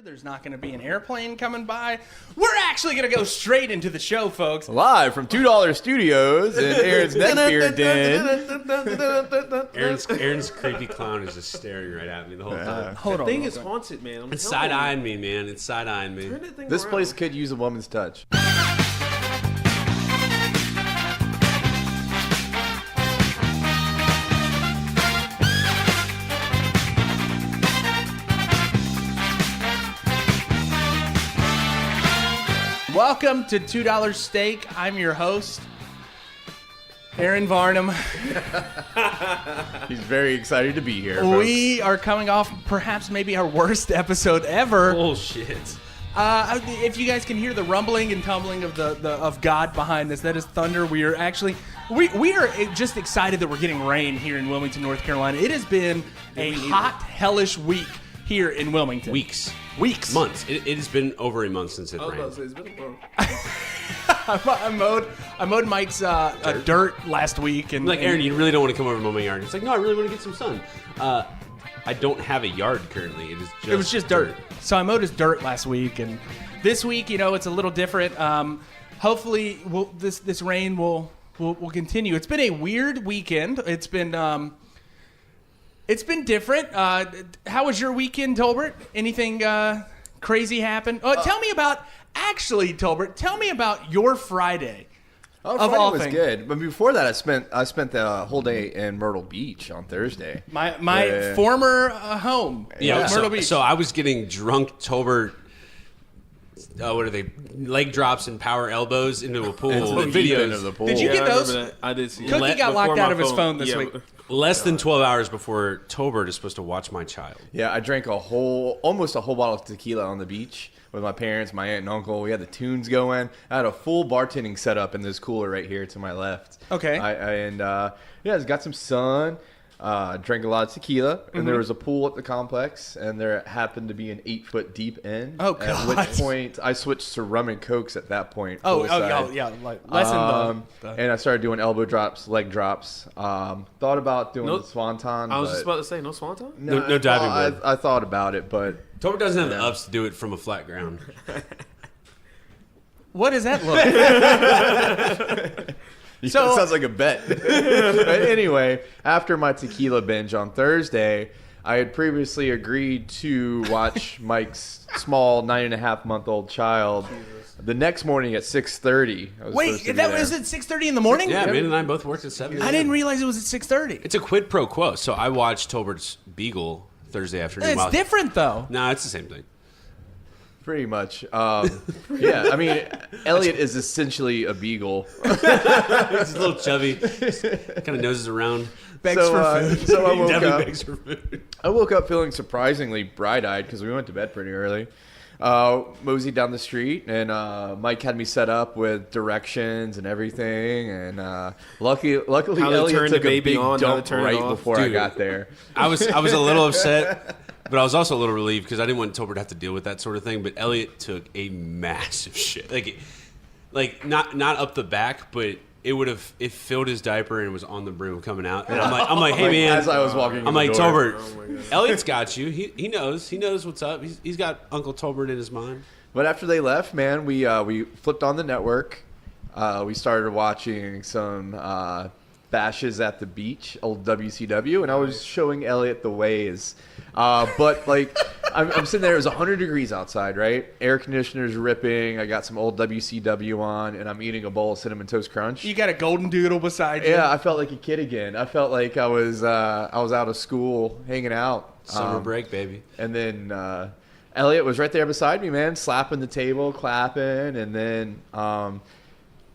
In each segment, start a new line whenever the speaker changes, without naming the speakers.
There's not going to be an airplane coming by. We're actually going to go straight into the show, folks.
Live from $2 Studios in Aaron's Neckbeard Den.
Aaron's creepy clown is just staring right at me the whole time.
Hold on.
The thing is haunted, man.
It's side-eyeing me, man. It's side-eyeing me.
This place could use a woman's touch.
Welcome to $2 Steak. I'm your host, Aaron Varnum.
He's very excited to be here, folks.
We are coming off perhaps maybe our worst episode ever.
Bullshit.
If you guys can hear the rumbling and tumbling of of God behind us, that is thunder. We are actually we are just excited that we're getting rain here in Wilmington, North Carolina. It has been a hot, hellish week here in Wilmington.
Weeks.
Months.
It has been over a month since it rained.
It's been
I mowed Mike's dirt last week, and
Like, Aaron, you really don't want to come over to mow my yard. It's like, no, I really want to get some sun. I don't have a yard currently.
It was just dirt. So I mowed his dirt last week, and this week, it's a little different. Hopefully, this rain will continue. It's been a weird weekend. It's been different. How was your weekend, Tolbert? Anything crazy happen? Tell me about Tolbert. Tell me about your Friday.
Oh, Friday was good. But before that, I spent the whole day in Myrtle Beach on Thursday.
My former home.
Yeah,
Myrtle Beach.
So I was getting drunk, Tolbert. What are they? Leg drops and power elbows into a pool.
Videos of the pool.
Did you get those?
I did see
Cookie got locked out of his phone this week.
Less than 12 hours before Tolbert is supposed to watch my child.
Yeah, I drank almost a whole bottle of tequila on the beach with my parents, my aunt and uncle. We had the tunes going. I had a full bartending setup in this cooler right here to my left.
Okay.
Just got some sun. Drank a lot of tequila, and there was a pool at the complex, and there happened to be an 8-foot deep end.
Oh, God.
At which point, I switched to rum and cokes at that point.
Yeah, like less than
and I started doing elbow drops, leg drops. Thought about doing the swanton.
I was just about to say, no swanton?
No diving board.
I thought about it, but
Tolbert doesn't have the ups to do it from a flat ground.
What does that look like?
So, it sounds like a bet. But anyway, after my tequila binge on Thursday, I had previously agreed to watch Mike's small 9.5-month-old child the next morning at 6:30.
Wait, that was at 6:30 in the morning?
Yeah, man and I both worked at 7.
I didn't realize it was at 6:30.
It's a quid pro quo. So I watched Tolbert's Beagle Thursday afternoon.
It's different, though.
No, it's the same thing.
Pretty much. Yeah, I mean, Elliot is essentially a beagle.
He's a little chubby. Kind of noses around.
Begs for food.
So I
He
woke
definitely
up.
begs for food.
I woke up feeling surprisingly bright-eyed because we went to bed pretty early. Moseyed down the street, and Mike had me set up with directions and everything. And luckily, Elliot took a big dump right before I got there.
I was a little upset, but I was also a little relieved because I didn't want Tolbert to have to deal with that sort of thing. But Elliot took a massive shit, like not up the back, but it filled his diaper and was on the brim coming out. And I'm like, hey man,
as I was walking,
I'm like,
the door.
Tolbert, Elliot's got you. He knows what's up. He's got Uncle Tolbert in his mind.
But after they left, man, we flipped on the network. We started watching some bashes at the beach, old WCW, and I was showing Elliot the ways. But like, I'm sitting there. It was 100 degrees outside, right? Air conditioner's ripping. I got some old WCW on, and I'm eating a bowl of Cinnamon Toast Crunch.
You got a golden doodle beside you.
Yeah, I felt like a kid again. I felt like I was out of school hanging out.
Summer break, baby.
And then Elliot was right there beside me, man, slapping the table, clapping, and then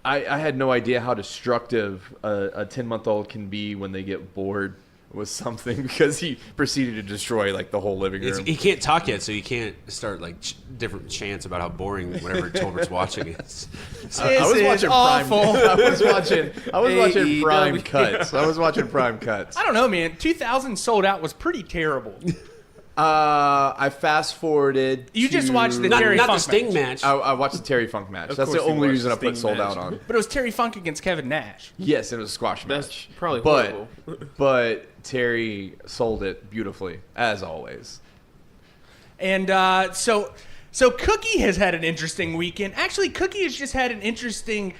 I had no idea how destructive a 10-month-old can be when they get bored with something, because he proceeded to destroy like the whole living room.
He can't talk yet, so he can't start like different chants about how boring whatever Tolbert's watching is.
I was watching
awful.
I was watching Prime Cuts. I was watching Prime Cuts.
I don't know, man. 2000 Sold Out was pretty terrible.
I fast forwarded.
You just watched the Terry
not
Funk
the Sting match.
I watched the Terry Funk match. That's the only reason I put Sold Out on.
But it was Terry Funk against Kevin Nash.
Yes, it was a squash match.
That's probably horrible.
But Terry sold it beautifully, as always.
And so Cookie has had an interesting weekend. Actually, Cookie has just had an interesting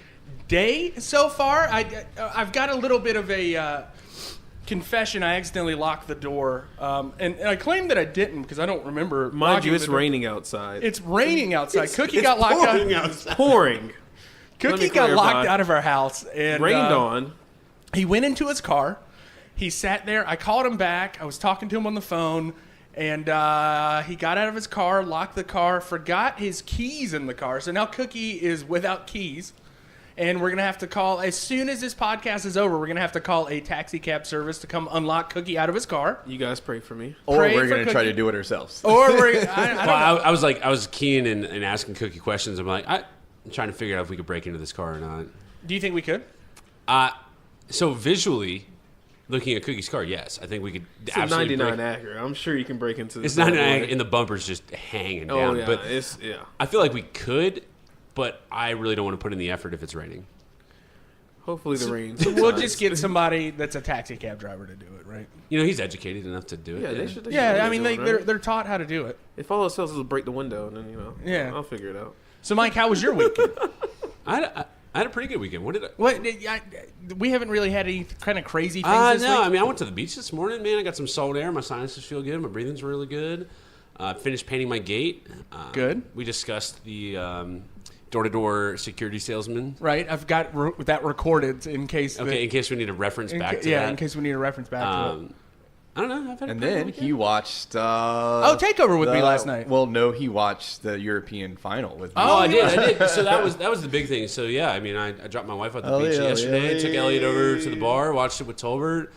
day so far. I've got a little bit of a confession. I accidentally locked the door, and I claim that I didn't because I don't remember.
Mind you,
locking
it's
the door.
raining outside.
It's raining outside. Cookie got locked out.
It's pouring.
Cookie got locked out of our house and
Rained on.
He went into his car. He sat there. I called him back. I was talking to him on the phone, and he got out of his car, locked the car, forgot his keys in the car. So now Cookie is without keys. And we're going to have to call, as soon as this podcast is over, we're going to have to call a taxi cab service to come unlock Cookie out of his car.
You guys pray for me.
Or
Pray
we're
for
going to try
Cookie.
to do it ourselves.
Or we're, I don't know.
I was keen in asking Cookie questions. I'm like, I'm trying to figure out if we could break into this car or not.
Do you think we could?
So visually, looking at Cookie's car, yes, I think we could
It's a
absolutely
99
break.
Acura. I'm sure you can break into this.
It's 99 and the bumper's just hanging
Oh,
down.
yeah.
But
Yeah.
I feel like we could, but I really don't want to put in the effort if it's raining.
Hopefully the rain.
So we'll just get somebody that's a taxi cab driver to do it, right?
You know, he's educated enough to do it.
Yeah, they should.
Yeah, I mean,
they
they're taught how to do it.
If all else fails, is break the window, and then
Yeah.
I'll figure it out.
So, Mike, how was your weekend?
I had a pretty good weekend. What did I?
What? We haven't really had any kind of crazy things this
No,
week.
I mean, I went to the beach this morning, man. I got some salt air. My sinuses feel good. My breathing's really good. Finished painting my gate.
Good.
We discussed the door-to-door security salesman.
Right, I've got that recorded in case.
Okay, in case we need a reference back to
yeah,
that.
in case we need a reference back to it.
I don't know. I've had a
And
pretty good
then
weekend.
he watched.
Takeover with me last night.
Well, no, he watched the European final with me.
Oh, I did. So that was the big thing. So yeah, I mean, I dropped my wife at the beach yesterday. Took Elliot over to the bar, watched it with Tolbert.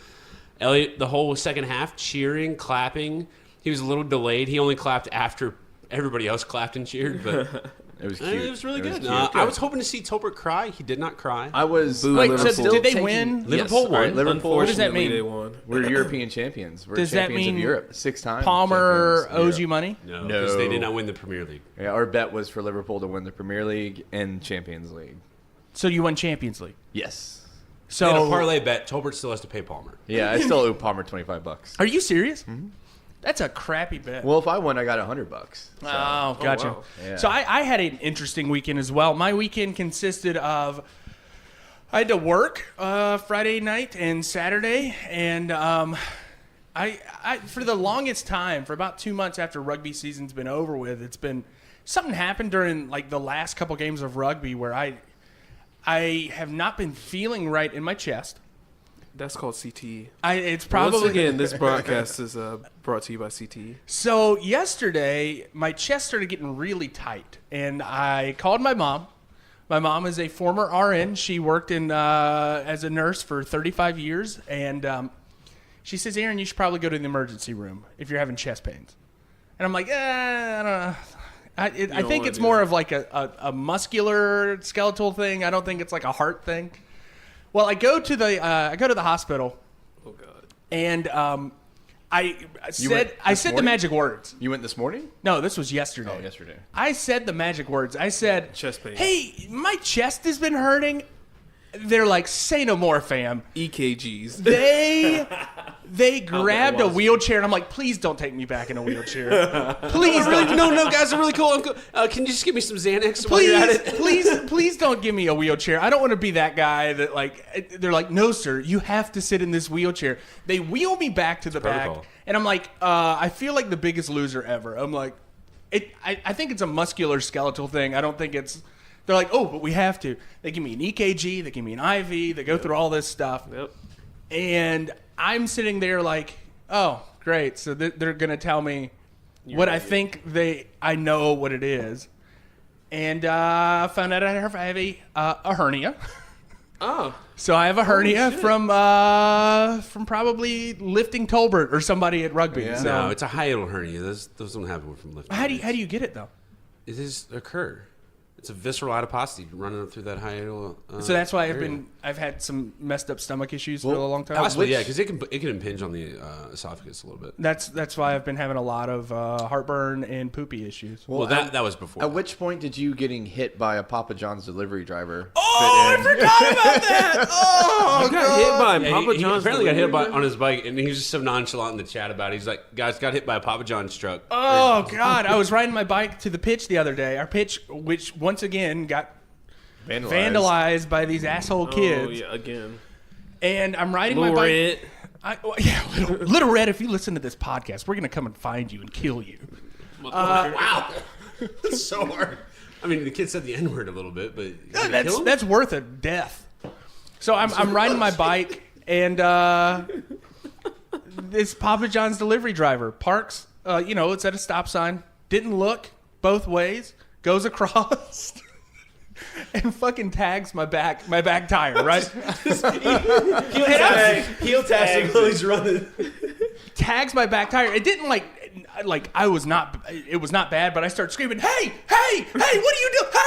Elliot, the whole second half, cheering, clapping. He was a little delayed. He only clapped after everybody else clapped and cheered, but
It was cute.
it was really good.
cute.
I was hoping to see Tolbert cry. He did not cry.
I was.
Boo,
Wait,
Liverpool.
so did they
taking-
win?
Liverpool won.
All right, Liverpool.
What does that mean?
They won.
We're European champions. We're
Does that
champions
mean
of Europe 6 times.
Palmer
champions of
owes you
Europe.
money?
No,
No.
because they did not win the Premier League.
Yeah, our bet was for Liverpool to win the Premier League and Champions League.
So you won Champions League.
Yes.
They had a
So
parlay bet. Tolbert still has to pay Palmer.
Yeah, I still owe Palmer $25.
are you serious? That's a crappy bet.
Well, if I won, I got $100. So.
Oh, gotcha.
wow.
Yeah.
So I had an interesting weekend as well. My weekend consisted of I had to work Friday night and Saturday, and I for the longest time, for about 2 months after rugby season's been over with, it's been something happened during like the last couple games of rugby where I have not been feeling right in my chest.
That's called CTE.
It's probably
Once again, this broadcast is brought to you by CTE.
So yesterday, my chest started getting really tight, and I called my mom. My mom is a former RN. She worked in as a nurse for 35 years, and she says, "Aaron, you should probably go to the emergency room if you're having chest pains." And I'm like, I don't know. I think
wanna
it's
do
more
that.
of like a muscular skeletal thing. I don't think it's like a heart thing. Well, I go to the hospital,
Oh God.
and I said
went this
the
morning?
magic words.
You went this morning?
No, this was yesterday.
Oh, yesterday.
I said the magic words. I said,
Chest pain.
"Hey, my chest has been hurting." They're like, "Say no more, fam."
EKGs.
They grabbed a wheelchair, and I'm like, "Please don't take me back in a wheelchair. Please don't.
No, guys, are really cool. Can you just give me some Xanax while you're at
Please,
it?
please don't give me a wheelchair. I don't want to be that guy that like they're like, "No, sir, you have to sit in this wheelchair." They wheel me back to the back,
protocol.
and I'm like, I feel like the biggest loser ever. I'm like, I think it's a muscular skeletal thing. I don't think it's. They're like, "Oh, but we have to." They give me an EKG, they give me an IV, they go through all this stuff,
Yep.
and I'm sitting there like, "Oh, great!" So they're gonna tell me what I think I know what it is. And found out I have a hernia.
Oh.
So I have a hernia from probably lifting Tolbert or somebody at rugby.
Yeah.
So
No, it's a hiatal hernia. Those don't happen from lifting.
how do you get it though?
It does occur. It's a visceral adiposity running through that hiatal.
So that's why I've
area.
been I've had some messed up stomach issues for a long time.
Possibly, yeah, because it can impinge on the esophagus a little bit.
That's why I've been having a lot of heartburn and poopy issues.
Well, that was before.
At which point did you getting hit by a Papa John's delivery driver?
Oh, I forgot about that. Oh,
I got hit by Papa
he
John's.
apparently got hit on his bike, and he was just so nonchalant in the chat about it. He's like, guys, got hit by a Papa John's truck.
Oh, God. I was riding my bike to the pitch the other day. Our pitch, which once again got vandalized by these asshole kids.
Oh, yeah, again.
And I'm riding
Little
my
Red.
bike. Little Red, if you listen to this podcast, we're going to come and find you and kill you.
Wow. That's so hard. I mean, the kid said the N-word a little bit, but
That's worth a death. So I'm riding my bike, and this Papa John's delivery driver parks, it's at a stop sign, didn't look both ways, goes across, and fucking tags my back tire, right?
heel taps him while he's running.
Tags my back tire. It didn't it was not bad, but I start screaming, hey, what are you doing? Hey!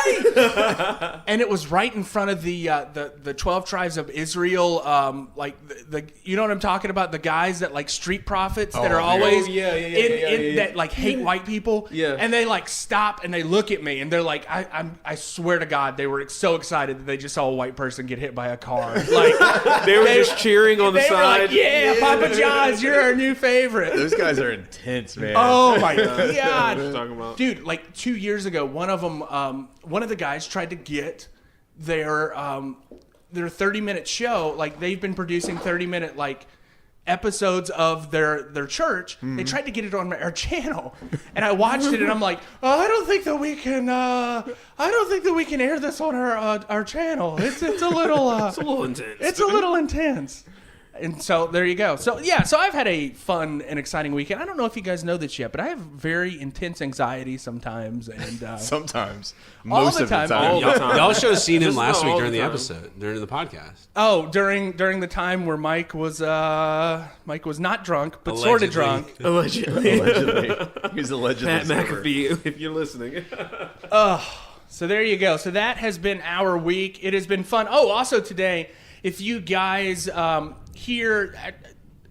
And it was right in front of the 12 tribes of Israel, the you know what I'm talking about? The guys that like street prophets that are always that like hate white people.
Yeah.
And they like stop and they look at me and they're like, I swear to God, they were so excited that they just saw a white person get hit by a car. Like
They were just cheering on the
they were
side.
like, yeah, Papa John's, you're our new favorite.
Those guys are intense, man.
Oh my God,
What you talking about?
dude! Like 2 years ago, one of the guys tried to get their 30-minute show. Like they've been producing 30-minute like episodes of their church. They tried to get it on our channel, and I watched it, and I'm like, oh, I don't think that we can air this on our channel. It's a little
It's a little intense.
it's a little intense. And so there you go. So yeah, so I've had a fun and exciting weekend. I don't know if you guys know this yet, but I have very intense anxiety sometimes, and
Sometimes.
All
Most
the
of the
time.
time.
All the time.
Y'all should have seen him
Just
last
not
week
all
during
the
the
time.
episode, during the podcast.
oh, during the time where Mike was not drunk, but sort of
Allegedly.
drunk.
Allegedly.
Allegedly. He's allegedly
Pat
sober.
McAfee, if you're listening.
So there you go. So that has been our week. It has been fun. Oh, also today, if you guys hear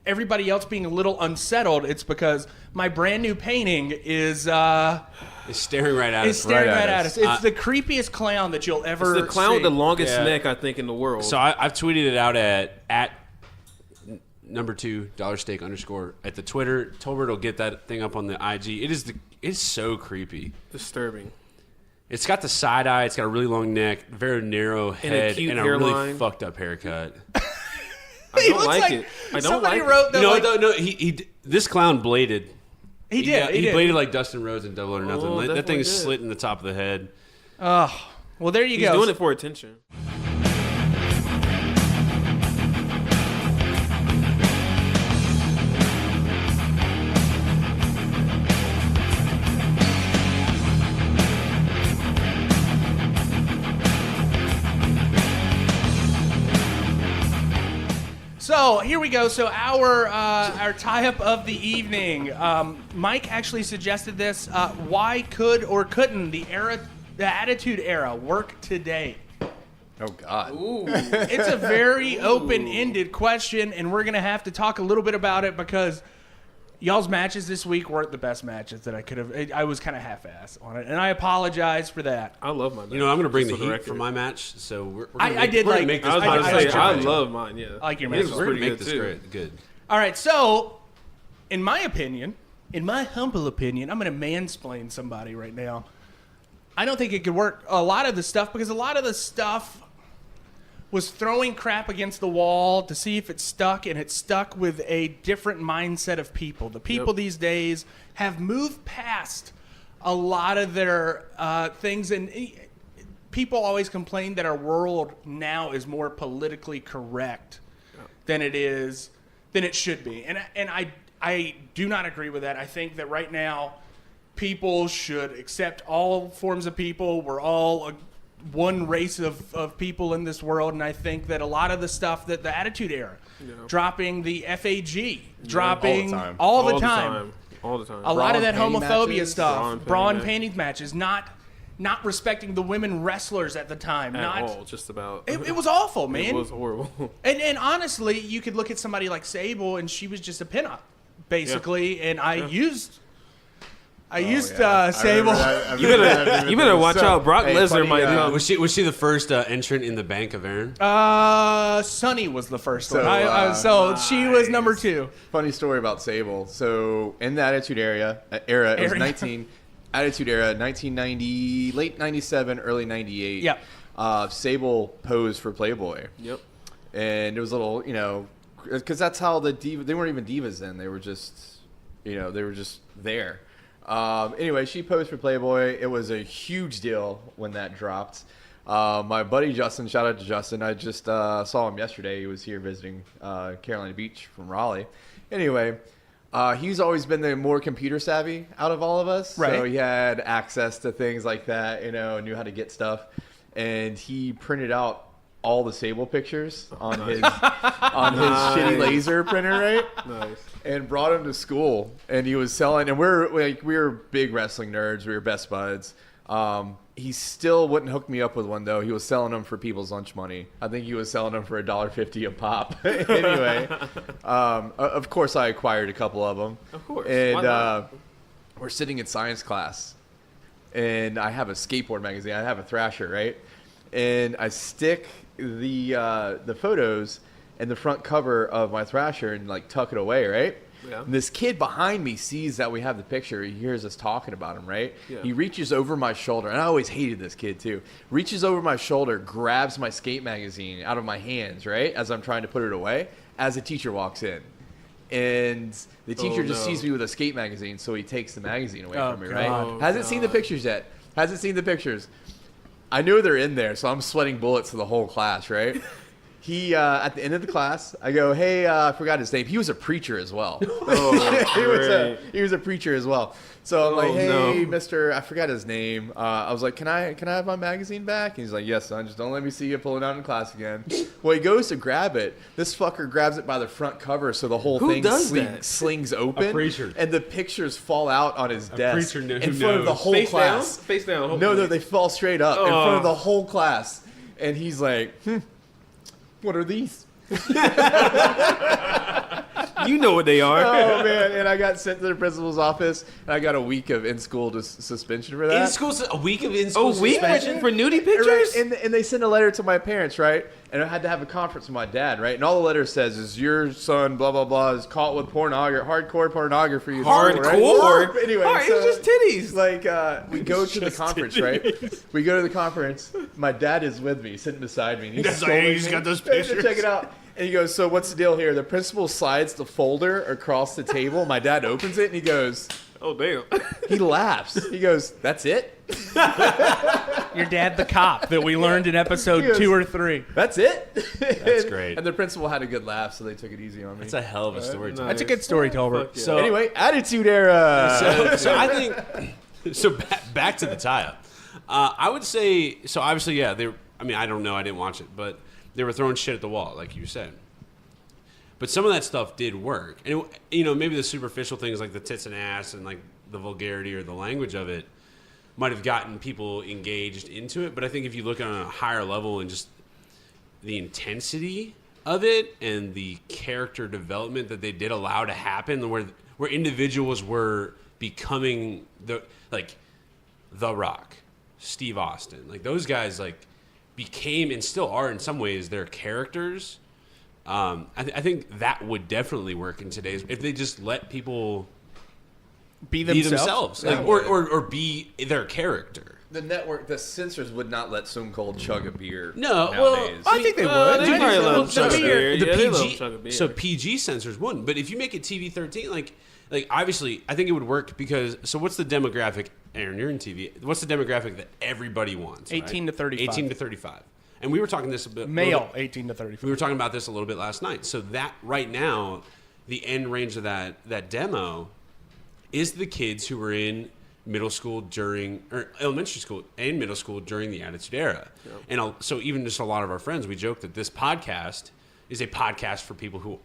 everybody else being a little unsettled, it's because my brand new painting is
He's staring right at us.
staring
right
right
at
at us. It's the creepiest clown that you'll ever
It's the clown
see.
with the longest
Yeah.
neck, I think, in the world.
So I've tweeted it out at #2 $steak _ at the Twitter. Tolbert will get that thing up on the IG. It's so creepy.
Disturbing.
It's got the side eye. It's got a really long neck, very narrow head,
cute
and a really
hairline.
fucked up haircut.
I don't
looks
like it. I don't
somebody
like
wrote
it.
that.
No,
like,
no. This clown bladed.
he did.
He bladed like Dustin Rhodes in Double or Nothing.
Oh,
That thing
definitely
is
did.
slit in the top of the head.
Oh, well, there you
He's
go.
doing it for attention.
So here we go. So our tie-up of the evening. Mike actually suggested this. Why could or couldn't the Attitude Era work today?
Oh, God.
It's a very open-ended question, and we're gonna have to talk a little bit about it because y'all's matches this week weren't the best matches that I could have. I was kind of half-ass on it, and I apologize for that.
I love my match.
You know, I'm going to bring the
Just for
heat
record.
for my match. So we're
I
gonna
did
we're
like-
gonna make this.
I was about to
I
say,
like
I
your match.
love mine, yeah.
I like your
His
match.
was
We're going to
pretty
make
good,
this
too.
great. Good.
All right, so in my opinion, in my humble opinion, I'm going to mansplain somebody right now. I don't think it could work a lot of the stuff because a lot of the stuff was throwing crap against the wall to see if it stuck, and it stuck with a different mindset of people. The people these days have moved past a lot of their things, and people always complain that our world now is more politically correct than it should be, and I do not agree with that. I think that right now people should accept all forms of people. We're all one race of people in this world, and I think that a lot of the stuff that the Attitude Era, dropping the FAG, dropping all the time.
All the time.
A lot of that
Braun panty
homophobia
matches,
stuff,
brawn
brawn
panty
panty matches, not not respecting the women wrestlers at the time.
Just about.
It was awful, man.
It was horrible.
And honestly, you could look at somebody like Sable, and she was just a pinup, basically. And I used Sable.
You better watch out. Brock Lesnar might come.
Was she the first entrant in the Bank of Aaron?
Sunny was the first
So,
one. So she was number 2.
Funny story about Sable. So in the Attitude Era, it was Attitude Era, 1990, late 97, early 98.
Yeah.
Sable posed for Playboy.
Yep.
And it was a little, because that's how they weren't even divas then. They were just, they were just there. Anyway, she posed for Playboy. It was a huge deal when that dropped. My buddy Justin, shout out to Justin. I just saw him yesterday. He was here visiting Carolina Beach from Raleigh. Anyway, he's always been the more computer savvy out of all of us.
Right.
So he had access to things like that, knew how to get stuff. And he printed out all the Sable pictures on his shitty laser printer, right?
Nice.
And brought him to school, and he was selling. And we were big wrestling nerds. We were best buds. He still wouldn't hook me up with one though. He was selling them for people's lunch money. I think he was selling them for $1.50 a pop. Anyway, of course I acquired a couple of them.
Of course.
And we're sitting in science class, and I have a skateboard magazine. I have a Thrasher, right? And I stick the photos in the front cover of my Thrasher and tuck it away, right?
Yeah.
And this kid behind me sees that we have the picture. He hears us talking about him, right?
Yeah.
He reaches over my shoulder, and I always hated this kid too. Reaches over my shoulder, grabs my skate magazine out of my hands, right, as I'm trying to put it away, as the teacher walks in. And the teacher just sees me with a skate magazine, so he takes the magazine away from me, right?
God.
Hasn't seen the pictures yet. Hasn't seen the pictures. I know they're in there, so I'm sweating bullets to the whole class, right? He, at the end of the class, I go, hey, I forgot his name. He was a preacher as well. He was a preacher as well. So I'm like, hey, mister, I forgot his name. I was like, can I have my magazine back? And he's like, yes, son, just don't let me see you pulling out in class again. Well, he goes to grab it. This fucker grabs it by the front cover, so the whole thing slings open.
A preacher.
And the pictures fall out on his desk
preacher
in front of the whole class.
Face down.
No, they fall straight up in front of the whole class. And he's like, what are these?
You know what they are.
Oh, man. And I got sent to the principal's office, and I got a week of in-school suspension for that.
A week of in-school suspension?
For nudie pictures?
Right. And they sent a letter to my parents, right? And I had to have a conference with my dad, right? And all the letter says is, your son, blah, blah, blah, is caught with hardcore pornography.
Hardcore?
Right? Anyway,
It was just titties.
We go to the conference, right? We go to the conference. My dad is with me, sitting beside me. And
He's got those pictures.
Check it out. And he goes, so what's the deal here? The principal slides the folder across the table. My dad opens it, and he goes,
Oh, damn.
he laughs. He goes, that's it?
Your dad, the cop that we learned in episode 2 or 3.
That's it?
That's great.
And the principal had a good laugh, so they took it easy on me.
That's a hell of a story.
Nice.
That's a good story, Tolbert.
Yeah.
So
Anyway, Attitude Era.
So I think back to the tie-up. I would say so. Obviously, yeah. I don't know. I didn't watch it, but they were throwing shit at the wall, like you said. But some of that stuff did work, and maybe the superficial things like the tits and ass and like the vulgarity or the language of it might have gotten people engaged into it. But I think if you look on a higher level and just the intensity of it and the character development that they did allow to happen, where individuals were becoming the Rock, Steve Austin, like those guys, like became and still are in some ways their characters. I think that would definitely work in today's if they just let people
Be themselves.
like, or be their character.
The network, the censors would not let Stone Cold chug a beer.
No,
nowadays.
I think they would.
They probably let them chug a beer.
The
Yeah, they let them
PG,
chug a beer.
so PG censors wouldn't. But if you make it TV-13, like obviously, I think it would work because. So what's the demographic? Aaron, you're in TV. What's the demographic that everybody wants?
18
right?
to 35.
18 to 35. And we were talking this a bit.
Male, 18 to 35.
We were talking about this a little bit last night. So that right now, the end range of that demo is the kids who were in middle school or elementary school and middle school during the Attitude Era. Yep. And so even just a lot of our friends, we joke that this podcast is a podcast for people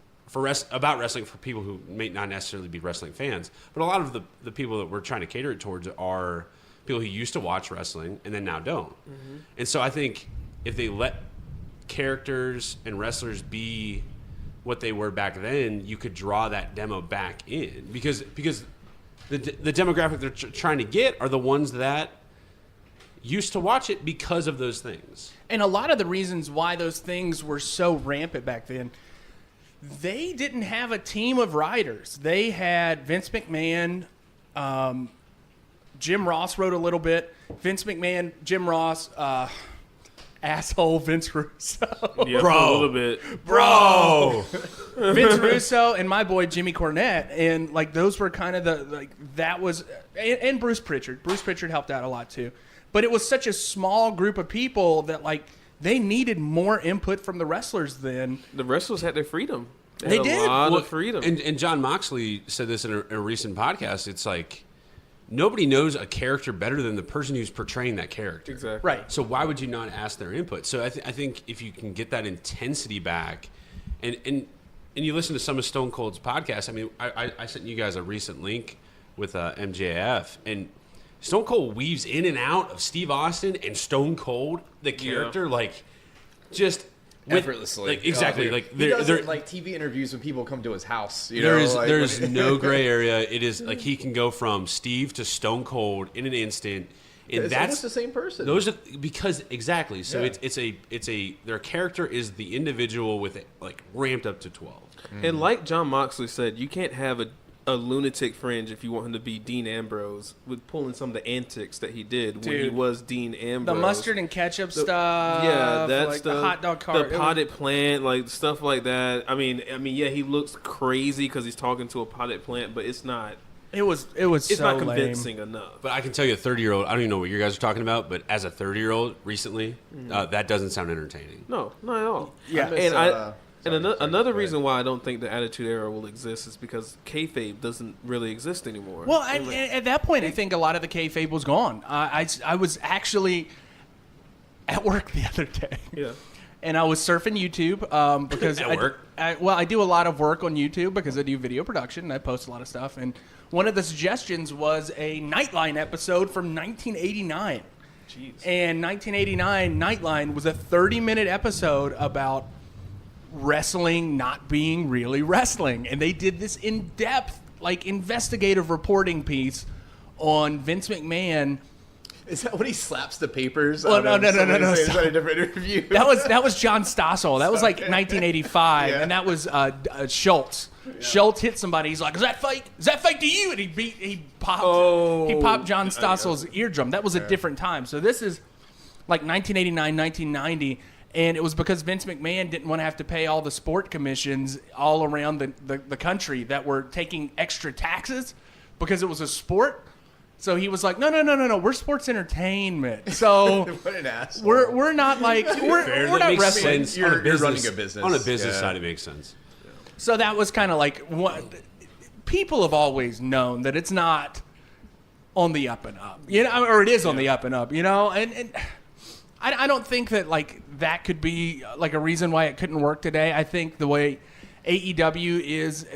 about wrestling for people who may not necessarily be wrestling fans. But a lot of the people that we're trying to cater it towards are people who used to watch wrestling and then now don't. And so I think if they let characters and wrestlers be what they were back then, you could draw that demo back in because the demographic they're trying to get are the ones that used to watch it because of those things.
And a lot of the reasons why those things were so rampant back then, they didn't have a team of writers. They had Vince McMahon, Jim Ross wrote a little bit. Vince McMahon, Jim Ross, asshole Vince Russo.
Yeah, for a little bit.
Bro!
Vince Russo and my boy Jimmy Cornette. And, like, those were kind of the, like, that was, and Bruce Pritchard. Bruce Pritchard helped out a lot, too. But it was such a small group of people that, like, they needed more input from the wrestlers then.
The wrestlers had their freedom.
They
had
did.
a lot of freedom.
And John Moxley said this in a recent podcast. It's like, nobody knows a character better than the person who's portraying that character.
Exactly.
Right.
So why would you not ask their input? So I think if you can get that intensity back, and you listen to some of Stone Cold's podcasts. I mean, I sent you guys a recent link with MJF, and Stone Cold weaves in and out of Steve Austin and Stone Cold, the character, like, just
effortlessly.
Like, exactly.
Dude.
Like
he does
they're
it, like TV interviews when people come to his house. You
there's
know, like,
there's no gray area. It is like he can go from Steve to Stone Cold in an instant, and
it's
that's
almost the same person.
Those are because exactly. So
Yeah.
it's a their character is the individual with it like ramped up to 12.
And like John Moxley said, you can't have a lunatic fringe if you want him to be Dean Ambrose with pulling some of the antics that he did when he
Dude.
was Dean Ambrose.
The mustard and ketchup stuff.
Yeah, that
like
stuff.
the hot dog cart.
The potted plant, like stuff like that. I mean, yeah, he looks crazy because he's talking to a potted plant, but it's not.
It was
It's
so
not
lame.
convincing enough.
But I can tell you, a 30-year-old. I don't even know what you guys are talking about, but as a 30-year-old recently, that doesn't sound entertaining.
No, not at all.
Yeah.
I miss,
And
sorry,
another
sorry.
reason why I don't think the Attitude Era will exist is because kayfabe doesn't really exist anymore.
Well, and at that point, I think a lot of the kayfabe was gone. I was actually at work the other day.
Yeah.
And I was surfing YouTube because
At work?
I do a lot of work on YouTube because I do video production and I post a lot of stuff. And one of the suggestions was a Nightline episode from 1989.
Jeez.
And 1989 Nightline was a 30-minute episode about wrestling not being really wrestling. And they did this in-depth, like, investigative reporting piece on Vince McMahon.
Is that when he slaps the papers?
Well, no.
Is that a different interview?
That was John Stossel. That was like 1985,
Yeah.
and that was Schultz. Yeah. Schultz hit somebody. He's like, "Is that fake? Is that fake to you?" And he popped John Stossel's eardrum. That was a different time. So this is like 1989, 1990, and it was because Vince McMahon didn't want to have to pay all the sport commissions all around the country that were taking extra taxes because it was a sport. So he was like, no, we're sports entertainment. So
What an asshole.
we're not like we're
That
not
makes
wrestling.
sense.
You're
on a business,
running a business.
On a business
Yeah.
side, it makes sense.
So that was kind of like what people have always known that it's not on the up and up, you know, or it is on the up and up, you know, and I don't think that like that could be like a reason why it couldn't work today. I think the way AEW is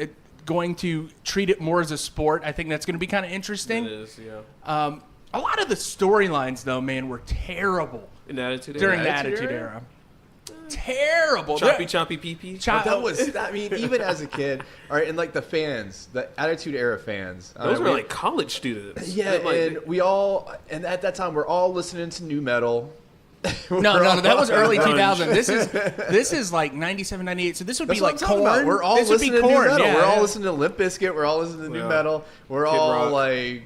going to treat it more as a sport, I think that's going to be kind of interesting.
It is, yeah.
A lot of the storylines, though, man, were terrible
In the Attitude
during
Era.
the Attitude Era. Terrible.
Choppy pee pee.
But that was, I mean, even as a kid, all right, and like the fans, the Attitude Era fans.
Those were like college students.
Yeah,
Like,
and we all, and at that time, we're all listening to new metal.
No, that was early 2000. This is like 97, 98. So this would
That's
be
what
like
I'm talking about.
Korn.
We're all
this would be
listening to new
Korn.
metal.
Yeah,
We're all
yeah.
listening to Limp Bizkit. We're all listening to new
Yeah.
metal. We're
Kid
all
Rock.
like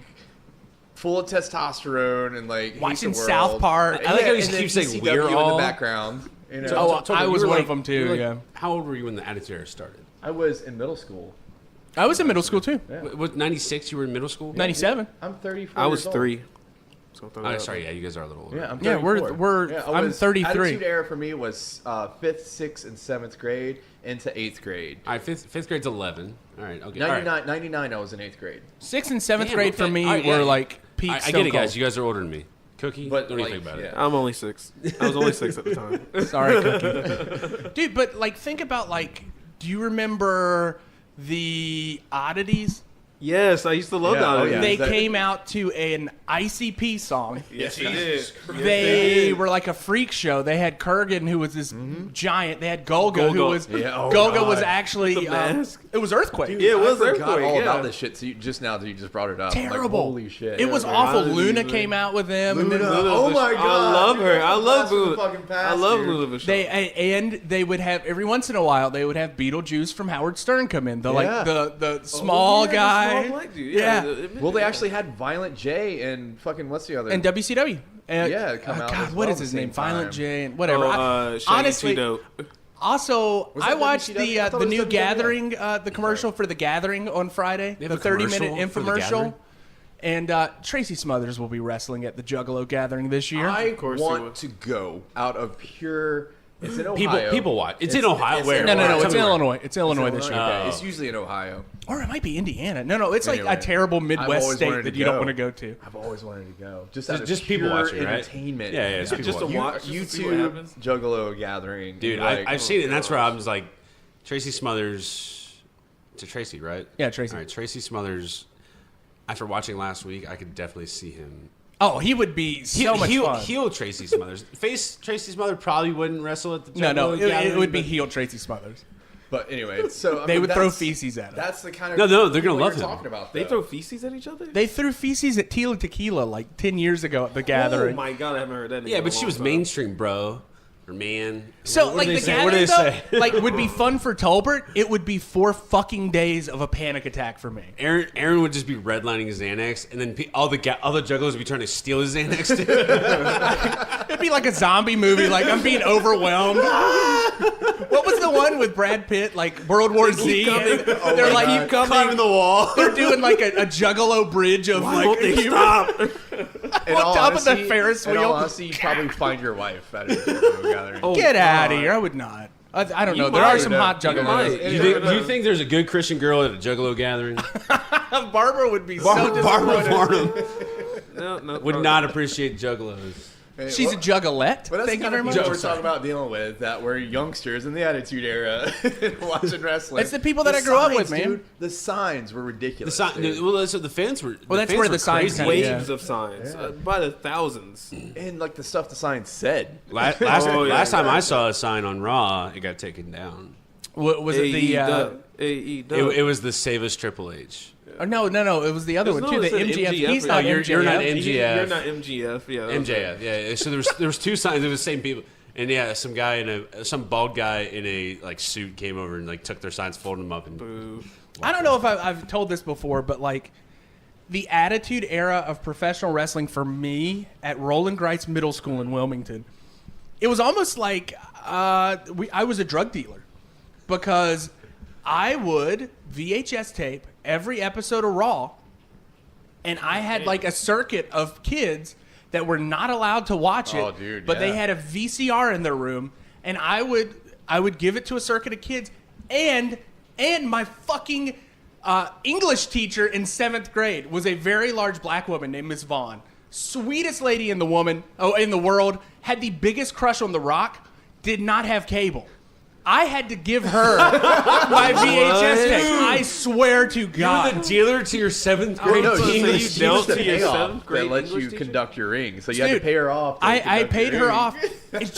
full of testosterone and like hate
Watching
the world.
South Park.
I like how you
and then
keep saying
ECW
we're
in
all-
the background. You know,
Oh,
Tolbert,
I
you
was
were
one
like-
of them too.
you were like-
Yeah,
How old were you when the Attitude Era started?
I was in middle school.
I was in middle school too.
Was 96? You were in middle school?
97.
I'm 34.
I was
years old.
3. So throw that
Oh,
out
sorry,
there.
yeah, you guys are a little older.
Yeah, I'm
Yeah,
34.
we're-
Yeah,
I'm 33.
Attitude Era for me was 5th, 6th, and 7th grade into 8th grade.
All right, fifth grade's 11. All right, okay. All right.
99, I was in 8th grade.
6th and 7th
Damn,
grade for
okay.
me
All right, yeah.
were like peak.
I get
Stone
it, guys.
Cold.
You guys are older than me. Cookie,
But,
don't even
like,
think about it.
yeah.
I'm only 6. I was only 6 at the time.
Sorry, Cookie. Dude, but like think about like, do you remember the oddities?
Yes, I used to love that.
Oh, yeah.
They came out to an ICP song.
Yes, he did.
They were like a freak show. They had Kurgan, who was this giant. They had Golga, who was Golga was actually
The mask.
it was Earthquake.
Yeah, it was
I forgot
Earthquake.
all
Yeah.
about this shit. So you just brought it up. I'm like,
Terrible.
holy shit.
It was
Yeah,
awful.
Riley
Luna
was
came out with them.
Luna.
And then
Oh my god.
I love her. I love
Blast from the
Luna.
fucking past,
I love
dude.
Luna Vachon.
they would have every once in a while they would have Beetlejuice from Howard Stern come in. The
Yeah.
the small
the
guy.
small black dude.
Yeah.
Well, they actually had Violent J and fucking what's the other?
And WCW.
Yeah, come out
God,
as
what
well
is
at
his
the
name?
same time.
Violent J and whatever.
Shaggy
Honestly,
Cheeto.
also,
Was
I
that
watched
WCW? I thought
the
it was
new
WWF.
Gathering, the commercial for the Gathering on Friday,
They
the
have a
30-minute
commercial for The
infomercial.
Gathering?
And Tracy Smothers will be wrestling at the Juggalo Gathering this year.
I
course he
want
would.
to go out of pure. It's in Ohio.
People watch. It's in Ohio. Where?
no,
Tell
it's
me
in
where.
Illinois. It's Illinois this year.
Okay, it's usually in Ohio.
Or it might be Indiana. No, it's like
Anyway,
a terrible
I've
Midwest
always
state
wanted
that
to
you don't
go.
want to go to.
I've always wanted to go. Just
Just people
pure
watching, right?
entertainment.
Yeah, it's people
Just to
watching.
watch. Just to see what
YouTube
happens.
Juggalo Gathering,
Dude,
like,
I've seen it, and that's where I was like, Tracy Smothers. To Tracy, right?
Yeah, Tracy.
All right, Tracy Smothers. After watching last week, I could definitely see him.
Oh, he would be so much fun.
Heel Tracy Smothers. Face Tracy Smothers probably wouldn't wrestle at the
No,
Juggalo
it
Gathering,
would be
but-
heel Tracy Smothers.
But anyway, so I
They
mean,
would throw
that's-
feces at him.
That's the kind of
No, they're gonna
people
love
you're
him.
talking about.
They
though.
throw feces at each other?
They threw feces at Tila Tequila like 10 years ago at the Gathering.
Oh my god, I haven't heard that.
Yeah,
in
but
a
she
long
was
time.
mainstream, bro. Or man.
So,
What
like,
do
the
they say? What do
Gathering,
they
though,
say?
like, would be fun for Tolbert. It would be 4 fucking days of a panic attack for me.
Aaron would just be redlining his Xanax, and then all the jugglers would be trying to steal his Xanax too.
It'd be like a zombie movie. Like, I'm being overwhelmed. What was the one with Brad Pitt? Like, World War Z? They're like, keep coming.
Climbing the wall.
They're doing like a juggalo bridge of
Why
like
won't they
human-
stop?
In
on
all
top of the
honesty-
Ferris
In
wheel.
all honesty, you probably find your wife at a Juggalo Gathering.
Oh,
Get out of
God.
here. I would not. I don't know.
You
There are
might,
some
though.
hot
You
juggalos.
might.
Do you think there's a good Christian girl at a Juggalo Gathering?
Barbara would be so
Barbara
disappointed.
Farnham
No,
would not appreciate juggalos.
Hey,
She's a
well,
juggalette.
But that's
Thank
the
you
kind
very
of
much.
people we're talking about dealing with that were youngsters in the Attitude Era watching wrestling.
It's the people that I grew up with,
signs,
man.
Dude, the signs were
The
ridiculous.
sign,
dude.
well, so the fans were.
Well, that's
fans
where
were
the signs
crazy.
come-
waves
Yeah.
of signs
Yeah.
by the thousands.
And like the stuff the signs said.
Last
Oh, yeah.
time I saw a sign on Raw, it got taken down.
Was it the?
It was the Save Us Triple H.
Oh, no. It was the other one too. The MGF. He's not
you're
MJF.
not
He's-
MJF.
You're not MGF. Yeah, that was
MJF, yeah. So there was two signs. It was the same people, and yeah, some bald guy in a like suit came over and like took their signs, folded them up, and
Boo.
I don't know if I've told this before, but like the Attitude Era of professional wrestling for me at Roland Grice Middle School in Wilmington, it was almost like I was a drug dealer because I would VHS tape every episode of Raw, and I had like a circuit of kids that were not allowed to watch it,
Oh, dude,
but they
yeah.
had a VCR in their room, and I would give it to a circuit of kids, and my fucking English teacher in 7th grade was a very large black woman named Miss Vaughn. Sweetest lady in the world, had the biggest crush on The Rock, did not have cable. I had to give her my VHS tape. I swear to God.
you're the dealer to your 7th grade
No,
team.
she
you dealt
was the
to your
payoff
7th grade
that lets
English
you
teacher?
conduct your ring. So you had
Dude,
to pay her off. to
I
conduct
paid
your
her
ring.
off. And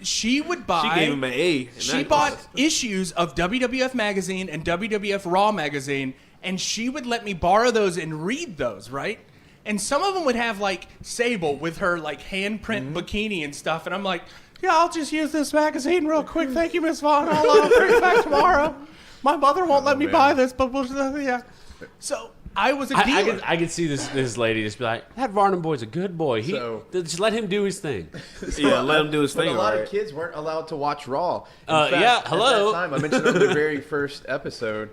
she would buy.
She gave him an A. in
She
that
bought
class.
issues of WWF Magazine and WWF Raw Magazine, and she would let me borrow those and read those, right? And some of them would have, like, Sable with her, like, handprint bikini and stuff, and I'm like, yeah, I'll just use this magazine real quick. Thank you, Miss Vaughn. I'll bring it back tomorrow. My mother won't let me
man.
buy this, but yeah. So I was a dealer.
I could see this lady just be like, that Varnum boy's a good boy. Just let him do his thing.
Yeah, let him do his
But
thing.
a lot
Right?
of kids weren't allowed to watch Raw. In
yeah, hello.
At that time, I mentioned on the very first episode,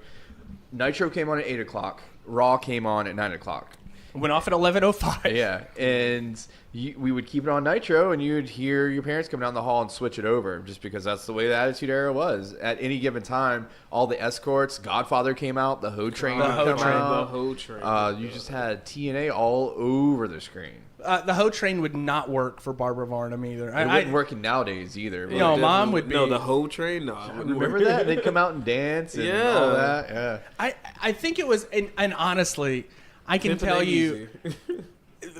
Nitro came on at 8 o'clock. Raw came on at 9 o'clock.
Went off at 11:05.
Yeah, and we would keep it on Nitro, and you would hear your parents come down the hall and switch it over, just because that's the way the Attitude Era was. At any given time, all the escorts, Godfather came out, the Ho Train would come out.
The Ho Train.
You just had TNA all over the screen.
The Ho Train would not work for Barbara Varnum either.
It wouldn't work nowadays either.
You know, Mom would be.
No, the Ho Train? No, I wouldn't
Remember
work.
that? They'd come out and dance and all that. Yeah.
I think it was, and honestly, I can tell you,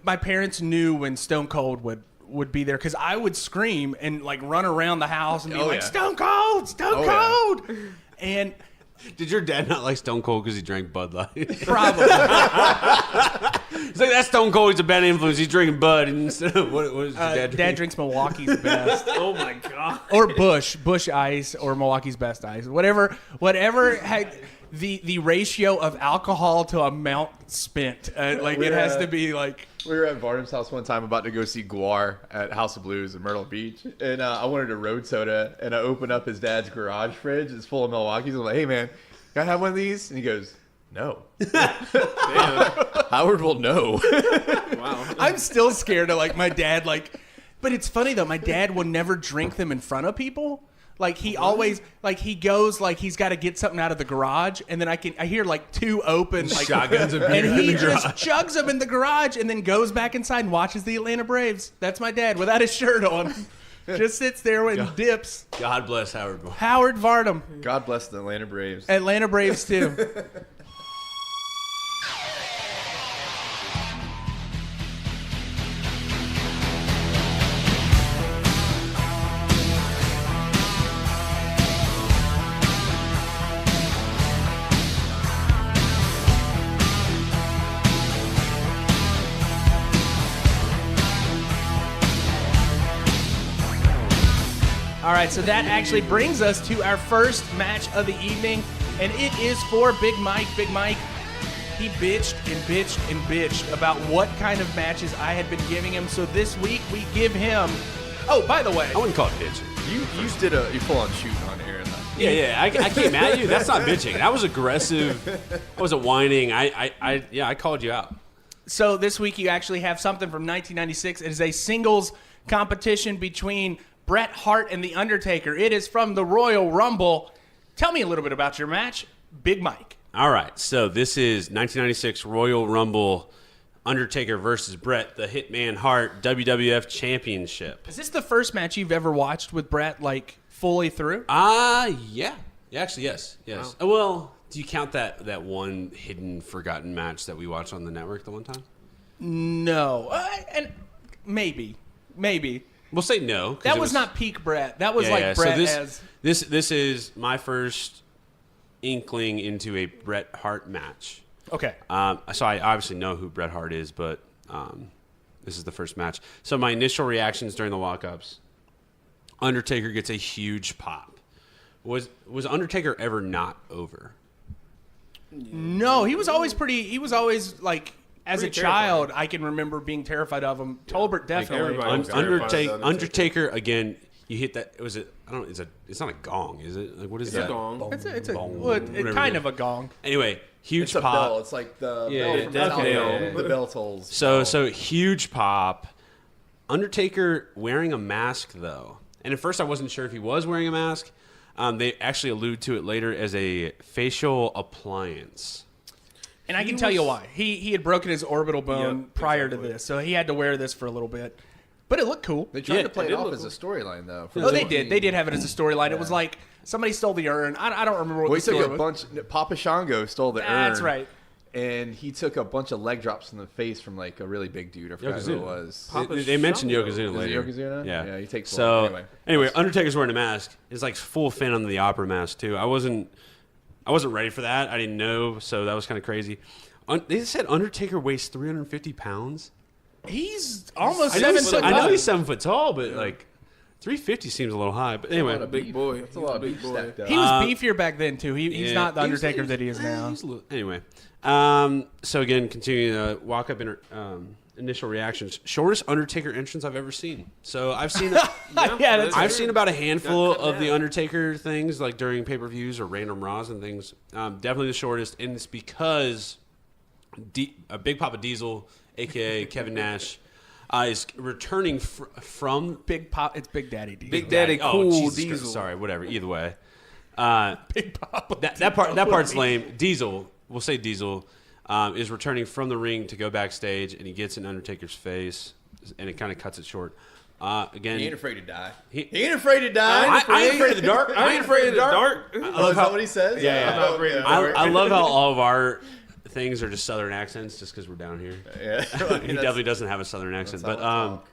my parents knew when Stone Cold would be there because I would scream and like run around the house and be like, Stone Cold, Stone Cold. Yeah. And
did your dad not like Stone Cold because he drank Bud Light?
Probably.
It's like, that's Stone Cold. He's a bad influence. He's drinking Bud instead of what does your dad drink?
Dad drinks Milwaukee's Best.
Oh my god.
Or Bush Ice or Milwaukee's Best Ice. Whatever had the ratio of alcohol to amount spent. It has to be like.
We were at Varnum's house one time about to go see Guar at House of Blues in Myrtle Beach. And I wanted a road soda. And I opened up his dad's garage fridge. It's full of Milwaukee's. I'm like, hey, man, can I have one of these? And he goes, no.
Damn.
Howard will know.
Wow.
I'm still scared of my dad. But it's funny, though. My dad will never drink them in front of people. He always he goes he's got to get something out of the garage, and then I hear two open
shotguns of beer
and he
in the
just
garage.
chugs them in the garage, and then goes back inside and watches the Atlanta Braves. That's my dad without his shirt on, just sits there and dips.
God bless Howard.
Howard Varnum.
God bless the Atlanta Braves.
Atlanta Braves too. All right, so that actually brings us to our first match of the evening, and it is for Big Mike. Big Mike, he bitched and bitched and bitched about what kind of matches I had been giving him. So this week we give him. Oh, by the way,
I wouldn't call it bitching.
You did a full-on shooting on Aaron.
Yeah, I came at you. That's not bitching. That was aggressive. I wasn't whining. I called you out.
So this week you actually have something from 1996. It is a singles competition between Bret Hart and The Undertaker. It is from the Royal Rumble. Tell me a little bit about your match, Big Mike.
All right, so this is 1996 Royal Rumble, Undertaker versus Bret, the Hitman Hart WWF Championship.
Is this the first match you've ever watched with Bret, fully through?
Yeah. Actually, yes. Wow. Well, do you count that one hidden, forgotten match that we watched on the network the one time?
No. And maybe.
We'll say no.
That was not peak Bret. That was Bret
so
as...
This is my first inkling into a Bret Hart match.
Okay.
So I obviously know who Bret Hart is, but this is the first match. So my initial reactions during the walk-ups, Undertaker gets a huge pop. Was Undertaker ever not over?
No, he was always as a child,
terrifying.
I can remember being terrified of him. Tolbert definitely.
Undertaker again. You hit that. Was it? I don't. It's not a gong, is it? What is
It's
that?
a gong.
Bong,
It's
whatever
kind
it
of a gong.
Anyway, huge
It's a
pop.
bell. It's like the bell from
death
Metallica.
knell.
The bell tolls.
So huge pop. Undertaker wearing a mask though, and at first I wasn't sure if he was wearing a mask. They actually allude to it later as a facial appliance.
And I can tell you why. He had broken his orbital bone prior to this, so he had to wear this for a little bit. But it looked cool.
They tried
Yeah,
to play
it
it
did
off
look
as a storyline, though.
Oh, they did. They did have it as a storyline. It was like somebody stole the urn. I don't remember what
Well, he
the
took
story
a
was.
bunch. Papa Shango stole the urn.
That's right.
And he took a bunch of leg drops in the face from a really big dude. I forgot who it
Yokozuna.
was.
Papa
They mentioned
Shango.
Yokozuna
Is it
later.
Yokozuna?
Yeah.
Yeah, he takes
So
one.
anyway, Undertaker's wearing a mask. It's full fin on the opera mask too. I wasn't ready for that. I didn't know, so that was kind of crazy. They said Undertaker weighs 350 pounds.
He's almost
I know
7 foot
I know
tall.
he's 7 foot tall, but 350 seems a little high. But anyway,
That's a lot of
Big
beef.
boy.
That's a lot of
Big
beef
boy.
stacked up.
He was beefier back then too. He's
yeah,
not the
he was-
Undertaker that he is now.
Anyway, so again, continuing the walk up initial reactions. Shortest Undertaker entrance I've ever seen. So I've seen
Yeah, that's
I've
true.
seen about a handful
Gotta cut
of the
down.
Undertaker things during pay-per-views or random Raws and things. Definitely the shortest, and it's because Big Papa Diesel, a.k.a. Kevin Nash, is returning from
Big Pop. It's Big Daddy Diesel.
Big Daddy Cool
Jesus
Diesel.
Christ, sorry, whatever. Either way.
Big Papa.
That part's lame. Diesel, we'll say Diesel, is returning from the ring to go backstage, and he gets in Undertaker's face, and it kind of cuts it short. Again,
He ain't afraid to die.
He-
He ain't afraid to die.
I ain't afraid of the dark.
I ain't afraid of the dark.
Oh, is that what he says?
Yeah,
I'm not afraid of the dark.
I love how all of our things are just Southern accents, just because we're down here.
Yeah.
He definitely doesn't have a Southern accent,
That's
but
how I talk.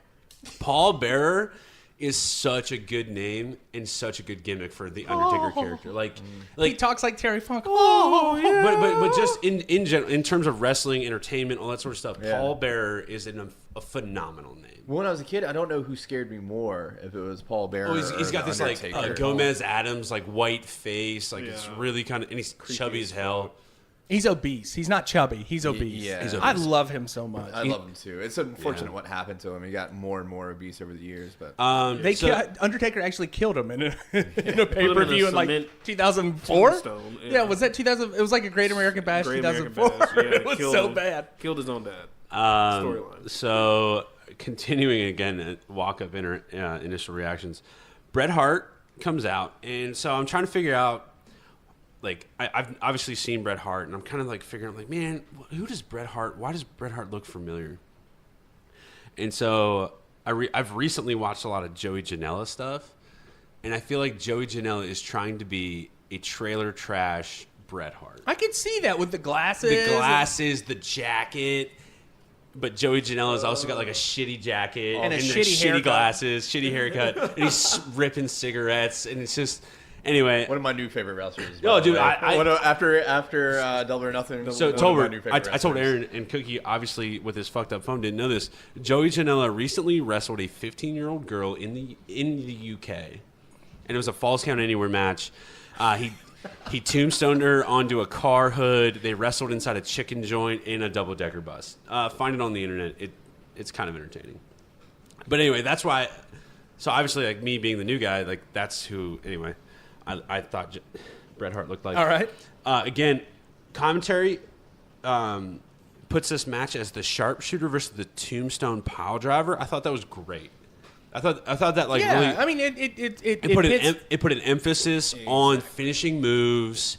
Paul Bearer is such a good name and such a good gimmick for the Undertaker character.
He talks like Terry Funk. Oh, yeah.
But just in general, in terms of wrestling, entertainment, all that sort of stuff,
Yeah.
Paul Bearer is a phenomenal name.
When I was a kid, I don't know who scared me more, if it was Paul Bearer
Oh, he's got
or
this
the
like
Undertaker.
Gomez Adams like white face, like it's
Yeah.
really kind of, and he's chubby as hell.
He's obese. He's not chubby. He's obese.
yeah.
He's
I
obese.
love him so much.
I love him too. It's unfortunate what happened to him. He got more and more obese over the years, but
Undertaker actually killed him in a pay
him
per
in
view
a
in like
cement
2004.
tombstone,
Yeah.
yeah.
was that 2000? It was like a Great American Bash
Great American
2004.
Bash, yeah,
it was
killed
so
him.
bad.
Killed his own dad. Storyline.
So continuing again, walk up initial reactions. Bret Hart comes out, and so I'm trying to figure out. Like I've obviously seen Bret Hart, and I'm kind of like figuring, like, man, who does Bret Hart? Why does Bret Hart look familiar? And so I've recently watched a lot of Joey Janela stuff, and I feel like Joey Janela is trying to be a trailer trash Bret Hart.
I could see that with the glasses.
The jacket. But Joey Janela's also got like a shitty jacket
And a
the
shitty haircut.
glasses, shitty haircut, and he's ripping cigarettes, and it's just anyway.
one of my new favorite wrestlers.
Oh,
by the
dude,
way.
after
Double or Nothing.
So
one of my
Tolbert,
new favorite
I told
wrestlers.
Aaron and Cookie, obviously with his fucked up phone, didn't know this. Joey Janela recently wrestled a 15-year-old girl in the UK, and it was a Falls Count Anywhere match. He tombstoned her onto a car hood. They wrestled inside a chicken joint in a double-decker bus. Find it on the internet. It's kind of entertaining. But anyway, that's why. So obviously, like me being the new guy, like that's who. Anyway, I thought Bret Hart looked like.
All right.
Again, commentary puts this match as the sharpshooter versus the tombstone pile driver. I thought that was great. I thought that like
Yeah,
really.
I mean it
It put an emphasis on finishing moves,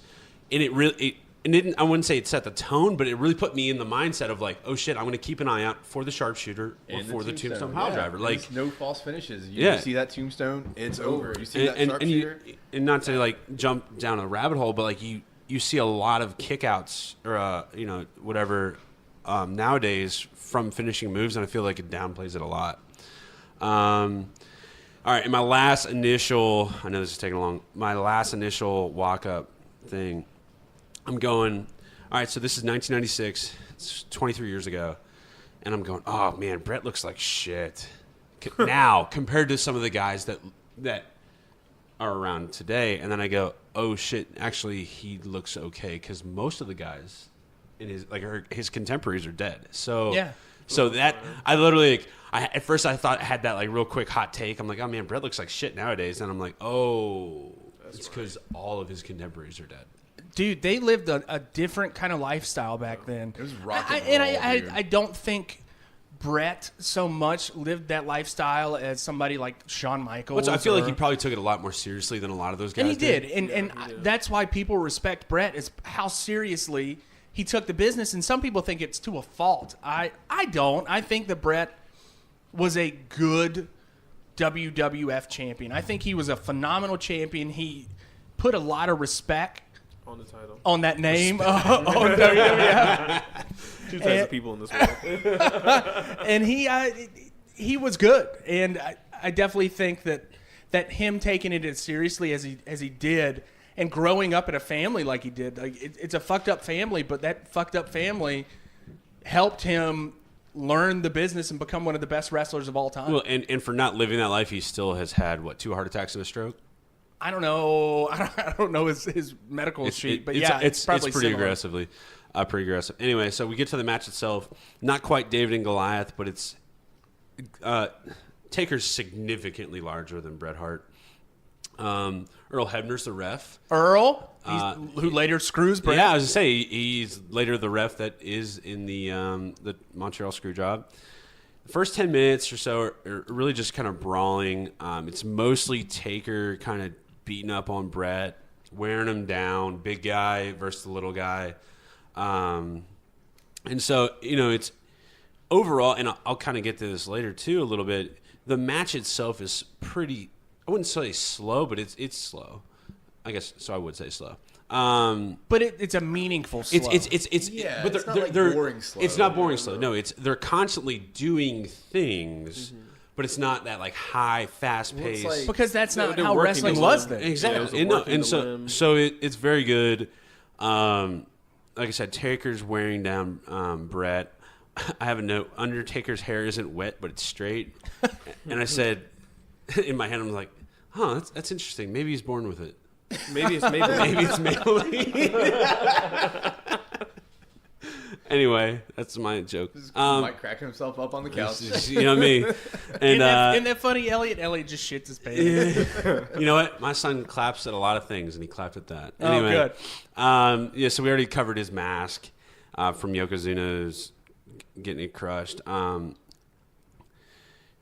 and it really I wouldn't say it set the tone, but it really put me in the mindset of like, oh shit, I'm going to keep an eye out for the sharpshooter or
And
for the tombstone pile
yeah.
driver. Like
There's no false finishes.
Yeah.
You see that tombstone, it's over. You see that
and
sharpshooter.
and not to like jump down a rabbit hole, but like you see a lot of kickouts or whatever nowadays from finishing moves, and I feel like it downplays it a lot. All right, and my last initial, I know this is taking long, my last initial walk-up thing, I'm going, all right, so this is 1996, it's 23 years ago, and I'm going, oh, man, Bret looks like shit. Now, compared to some of the guys that are around today, and then I go, oh, shit, actually, he looks okay, because most of the guys in his contemporaries are dead. So,
Yeah.
So that, I literally, at first I thought I had that like real quick hot take. I'm like, oh man, Bret looks like shit nowadays. And I'm like, oh, it's because all of his contemporaries are dead.
Dude, they lived a different kind of lifestyle back then.
It was rock and roll, dude.
I don't think Bret so much lived that lifestyle as somebody like Shawn Michaels.
Which I feel like
or-
he probably took it a lot more seriously than a lot of those guys
And he did. And that's why people respect Bret, is how seriously he took the business. And some people think it's to a fault. I don't. I think that Bret was a good WWF champion. I think he was a phenomenal champion. He put a lot of respect
On the title.
on that name on WWF.
Two types of people in this world.
And he was good. And I definitely think that him taking it as seriously as he did, and growing up in a family like he did, like it's a fucked up family, but that fucked up family helped him learn the business and become one of the best wrestlers of all time.
Well, and for not living that life, he still has had, 2 heart attacks and a stroke?
I don't know. I don't know his medical sheet, but yeah,
it's
probably
pretty
similar.
pretty aggressive. Anyway, so we get to the match itself. Not quite David and Goliath, but it's Taker's significantly larger than Bret Hart. Earl Hebner's the ref.
Earl, who later screws Bret.
Yeah, I was gonna say he's later the ref that is in the Montreal screw job. The first 10 minutes or so are really just kind of brawling. It's mostly Taker kind of beating up on Bret, wearing him down, big guy versus the little guy. And so, it's overall, and I'll kind of get to this later too a little bit, the match itself is pretty, I wouldn't say slow, but it's slow. I guess, so I would say slow.
But it's a meaningful slow.
But
it's not like boring slow.
It's not boring slow. No, they're constantly doing things, but it's not that like high, fast paced.
Because that's not
they're
how
working
wrestling
the
was
limb.
then.
Exactly.
Yeah,
And so it's very good. Like I said, Taker's wearing down Bret. I have a note. Undertaker's hair isn't wet, but it's straight. And I said, in my head, I'm like, huh, that's interesting. Maybe he's born with it.
Maybe it's Maybelline.
Anyway, that's my joke.
Mike cracking himself up on the couch.
You know me. And
Isn't that funny, Elliot? Elliot just shits his pants.
you know what? My son claps at a lot of things, and he clapped at that. Anyway,
good.
So we already covered his mask from Yokozuna's getting it crushed.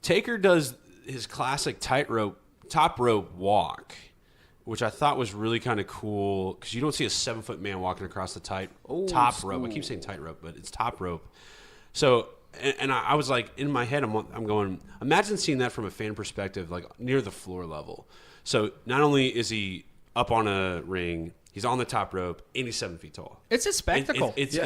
Taker does his classic top rope walk, which I thought was really kind of cool because you don't see a 7-foot man walking across the top rope. I keep saying tightrope, but it's top rope. So, and I was like, in my head, I'm going, imagine seeing that from a fan perspective, like near the floor level. So not only is he up on a ring, he's on the top rope, and he's 7 feet tall.
It's a spectacle.
It's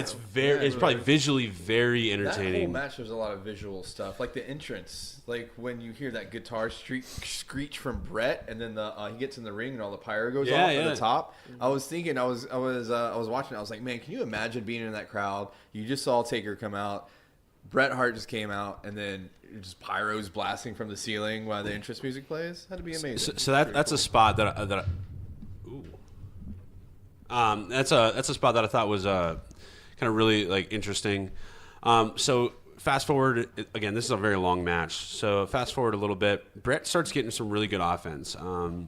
probably visually very entertaining.
That whole match, there's a lot of visual stuff, like the entrance, like when you hear that guitar screech from Bret, and then he gets in the ring and all the pyro goes off at the top. I was thinking, I was watching, I was like, man, can you imagine being in that crowd? You just saw Taker come out, Bret Hart just came out, and then just pyros blasting from the ceiling while the entrance music plays. That'd be amazing.
So that's a spot that that's a spot that I thought was kind of really like interesting. So fast forward again. This is a very long match. So fast forward a little bit. Bret starts getting some really good offense. And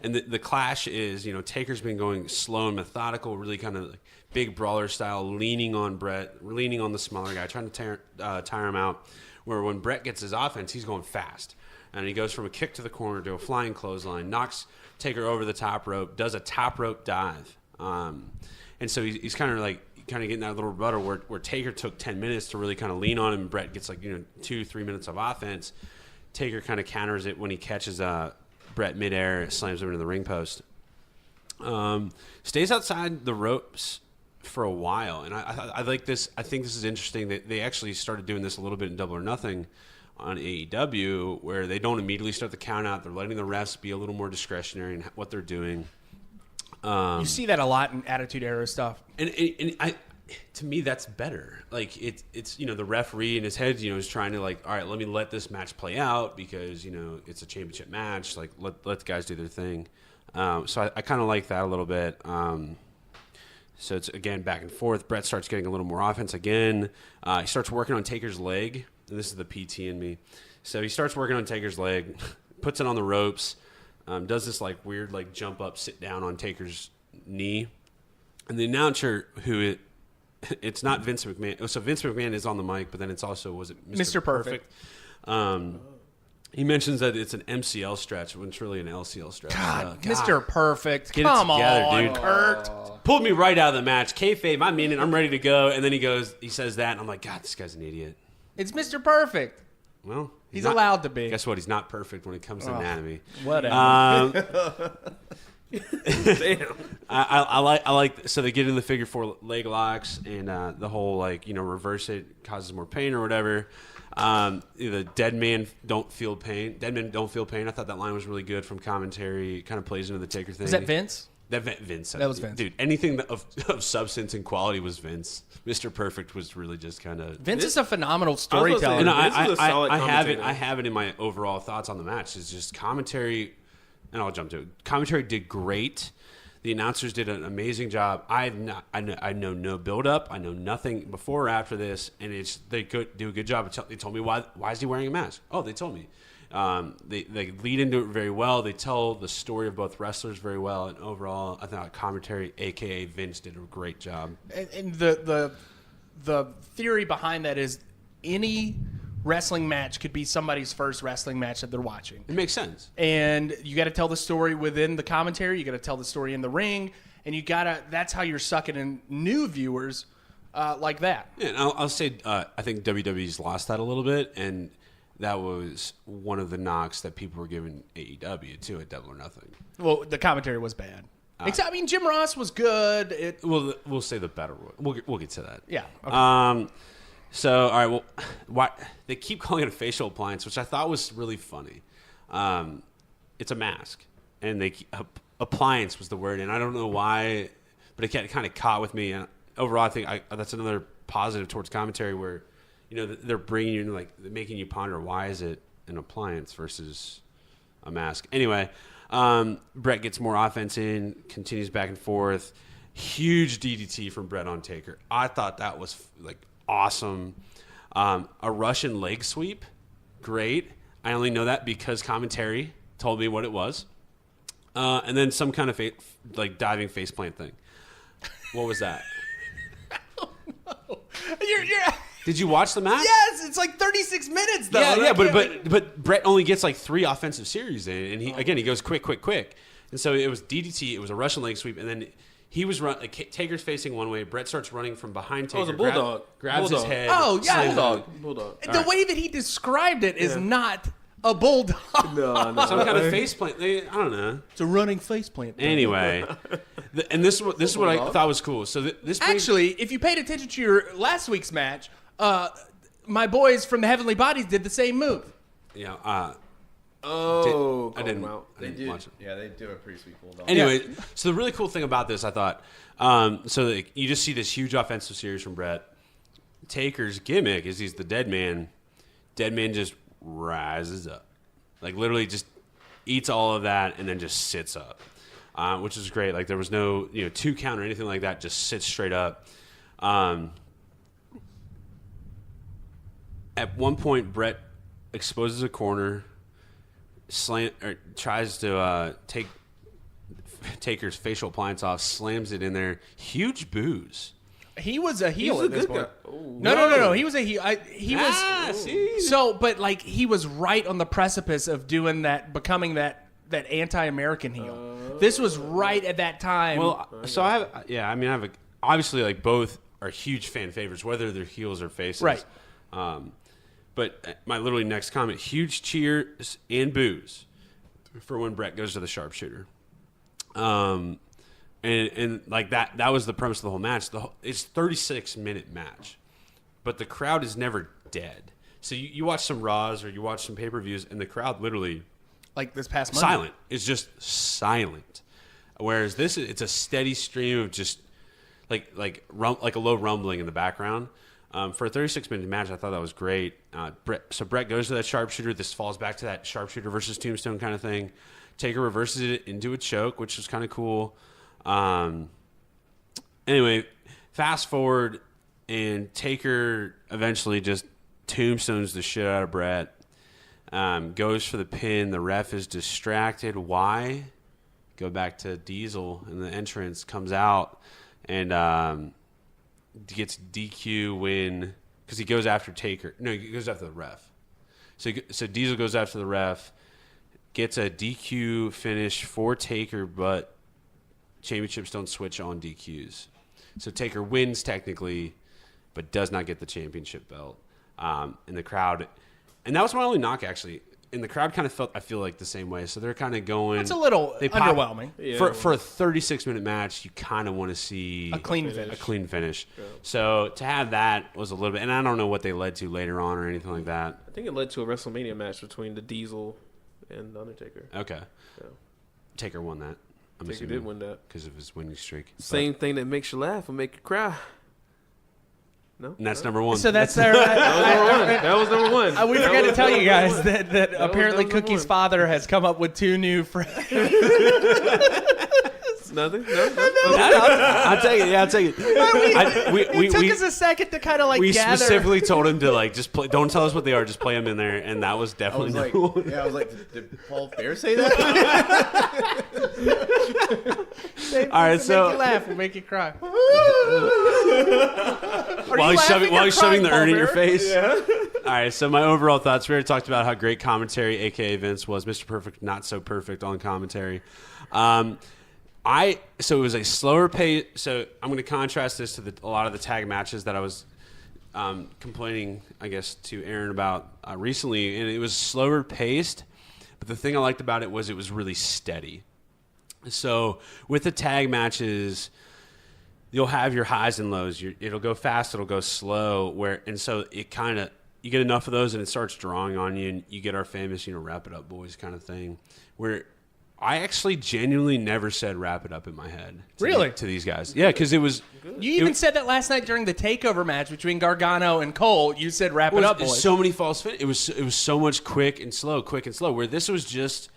the clash is, Taker's been going slow and methodical, really kind of like big brawler style, leaning on Bret, leaning on the smaller guy, trying to tire him out. Where when Bret gets his offense, he's going fast. And he goes from a kick to the corner to a flying clothesline, knocks Taker over the top rope, does a top rope dive. And so he's kind of getting that little rudder where Taker took 10 minutes to really kind of lean on him. And Bret gets 2-3 minutes of offense. Taker kind of counters it when he catches Bret midair, slams him into the ring post. Stays outside the ropes for a while. And I like this. I think this is interesting. They actually started doing this a little bit in Double or Nothing on AEW, where they don't immediately start the count out. They're letting the refs be a little more discretionary in what they're doing.
You see that a lot in Attitude Era stuff.
And to me, that's better. Like it's the referee in his head, is trying to all right, let me let this match play out because it's a championship match. Like let the guys do their thing. So I kind of like that a little bit. So it's again back and forth. Bret starts getting a little more offense again. He starts working on Taker's leg. And this is the PT in me. So he starts working on Taker's leg, puts it on the ropes, does this weird jump up, sit down on Taker's knee. And the announcer, it's not Vince McMahon. So Vince McMahon is on the mic, but then it's also, was it Mr.
Perfect?
He mentions that it's an MCL stretch when it's really an LCL stretch.
God, Mr. Perfect.
Get
Come
it together,
on,
dude.
Kurt.
Pulled me right out of the match. Kayfabe, I'm in it. I'm ready to go. And then he says that, and I'm like, God, this guy's an idiot.
It's Mr. Perfect.
Well,
he's allowed to be.
Guess what? He's not perfect when it comes to anatomy.
Whatever.
Damn. I like. So they get in the figure 4 leg locks, and the whole reverse it causes more pain or whatever. The dead men don't feel pain. Dead men don't feel pain. I thought that line was really good from commentary. It kind of plays into the Taker thing.
Is that Vince?
Vince.
That was Vince.
Dude, anything of substance and quality was Vince. Mr. Perfect was really just kind of...
Vince is a phenomenal storyteller.
And
I
have it in my overall thoughts on the match. It's just commentary, and I'll jump to it. Commentary did great. The announcers did an amazing job. I know no build-up. I know nothing before or after this, and they could do a good job. They told me, why is he wearing a mask? Oh, they told me. They lead into it very well. They tell the story of both wrestlers very well, and overall, I thought commentary, aka Vince, did a great job.
And the theory behind that is any wrestling match could be somebody's first wrestling match that they're watching.
It makes sense.
And you got to tell the story within the commentary. You got to tell the story in the ring, and that's how you're sucking in new viewers like that.
Yeah, and I'll say I think WWE's lost that a little bit, and that was one of the knocks that people were giving AEW too at Double or Nothing.
Well, the commentary was bad. Except, I mean, Jim Ross was good.
We'll say the better one. We'll get to that.
Yeah. Okay.
So, all right, well, they keep calling it a facial appliance, which I thought was really funny. It's a mask, and appliance was the word, and I don't know why, but it kind of caught with me. And overall, I think that's another positive towards commentary where, they're bringing you, like, making you ponder why is it an appliance versus a mask. Anyway, Bret gets more offense in, continues back and forth. Huge DDT from Bret on Taker. I thought that was, like, awesome. A Russian leg sweep, great. I only know that because commentary told me what it was. And then some kind of diving faceplant thing. What was that?
You're
Did you watch the match?
Yes, it's like 36 minutes though.
Yeah, but Bret only gets like 3 offensive series in, and he goes quick, and so it was DDT, it was a Russian leg sweep, and then he was Taker's facing one way. Bret starts running from behind Taker.
Oh, it was a bulldog.
Grabs his head.
Oh, yeah.
Bulldog.
The way that he described it is not a bulldog.
No.
Some kind of faceplant. I don't know.
It's a running faceplant.
Anyway, and this is what I thought was cool. So
actually, if you paid attention to your last week's match, my boys from the Heavenly Bodies did the same move.
Yeah.
I didn't
watch it.
Yeah, they do a pretty sweet bulldog.
Anyway, so the really cool thing about this, I thought, you just see this huge offensive series from Bret. Taker's gimmick is he's the dead man. Dead man just rises up. Like, literally just eats all of that and then just sits up, which is great. Like, there was no 2 count or anything like that. Just sits straight up. At one point, Bret exposes a corner, tries to take Taker's facial appliance off, slams it in there. Huge boos.
He was a heel
He's a
at this
good
point.
guy. Oh,
No. He was a heel. He was
see?
so, but like he was right on the precipice of doing that, becoming that anti-American heel. This was right at that time.
Well, so I have obviously, like, both are huge fan favorites, whether they're heels or faces.
Right.
But my literally next comment: huge cheers and boos for when Bret goes to the sharpshooter. And like that was the premise of the whole match. It's 36-minute match, but the crowd is never dead. So you watch some Raws or you watch some pay-per-views, and the crowd literally,
like this past Monday,
silent. It's just silent. Whereas it's a steady stream of just like a low rumbling in the background. For a 36-minute match, I thought that was great. Bret goes to that sharpshooter. This falls back to that sharpshooter versus tombstone kind of thing. Taker reverses it into a choke, which was kind of cool. Anyway, fast forward, and Taker eventually just tombstones the shit out of Bret. Goes for the pin. The ref is distracted. Why? Go back to Diesel, and the entrance comes out and gets DQ win because he goes after Taker. No, he goes after the ref. So Diesel goes after the ref, gets a DQ finish for Taker, but championships don't switch on DQs. So Taker wins technically, but does not get the championship belt. In the crowd, and that was my only knock actually. And the crowd kind of felt, I feel like, the same way. So they're kind of going.
It's a little underwhelming.
For a 36-minute match, you kind of want to see
a clean finish.
Yeah. So to have that was a little bit, and I don't know what they led to later on or anything like that.
I think it led to a WrestleMania match between the Diesel and the Undertaker.
Okay.
Yeah.
Taker won that.
Taker did win that
because of his winning streak.
Same thing that makes you laugh will make you cry. No?
And that's number one.
So that's our.
That was number one.
We forgot to tell you guys that apparently Cookie's father has come up with 2 new phrases.
Nothing. No.
I'll take it. Yeah, I'll take it.
It took us a second to kind of like
We
gather.
specifically told him to like just play. Don't tell us what they are. Just play them in there, and that was
I
definitely
was like,
number one.
yeah, I was like, did Paul Bear say that?
All right, so
make you laugh, we'll make you cry.
while he's shoving the urn in your face.
Yeah.
All right, so my overall thoughts. We already talked about how great commentary, aka Vince, was. Mr. Perfect, not so perfect on commentary. So it was a slower pace. So I'm going to contrast this to a lot of the tag matches that I was complaining, I guess, to Aaron about recently, and it was slower paced. But the thing I liked about it was really steady. So with the tag matches, you'll have your highs and lows. It'll go fast, it'll go slow. And so it kind of, you get enough of those and it starts drawing on you, and you get our famous, wrap it up, boys kind of thing. Where I actually genuinely never said wrap it up in my head. To these guys. Yeah, because it was.
You even said that last night during the takeover match between Gargano and Cole. You said wrap it up, boys.
So many false fit. It was so much quick and slow. Where this was just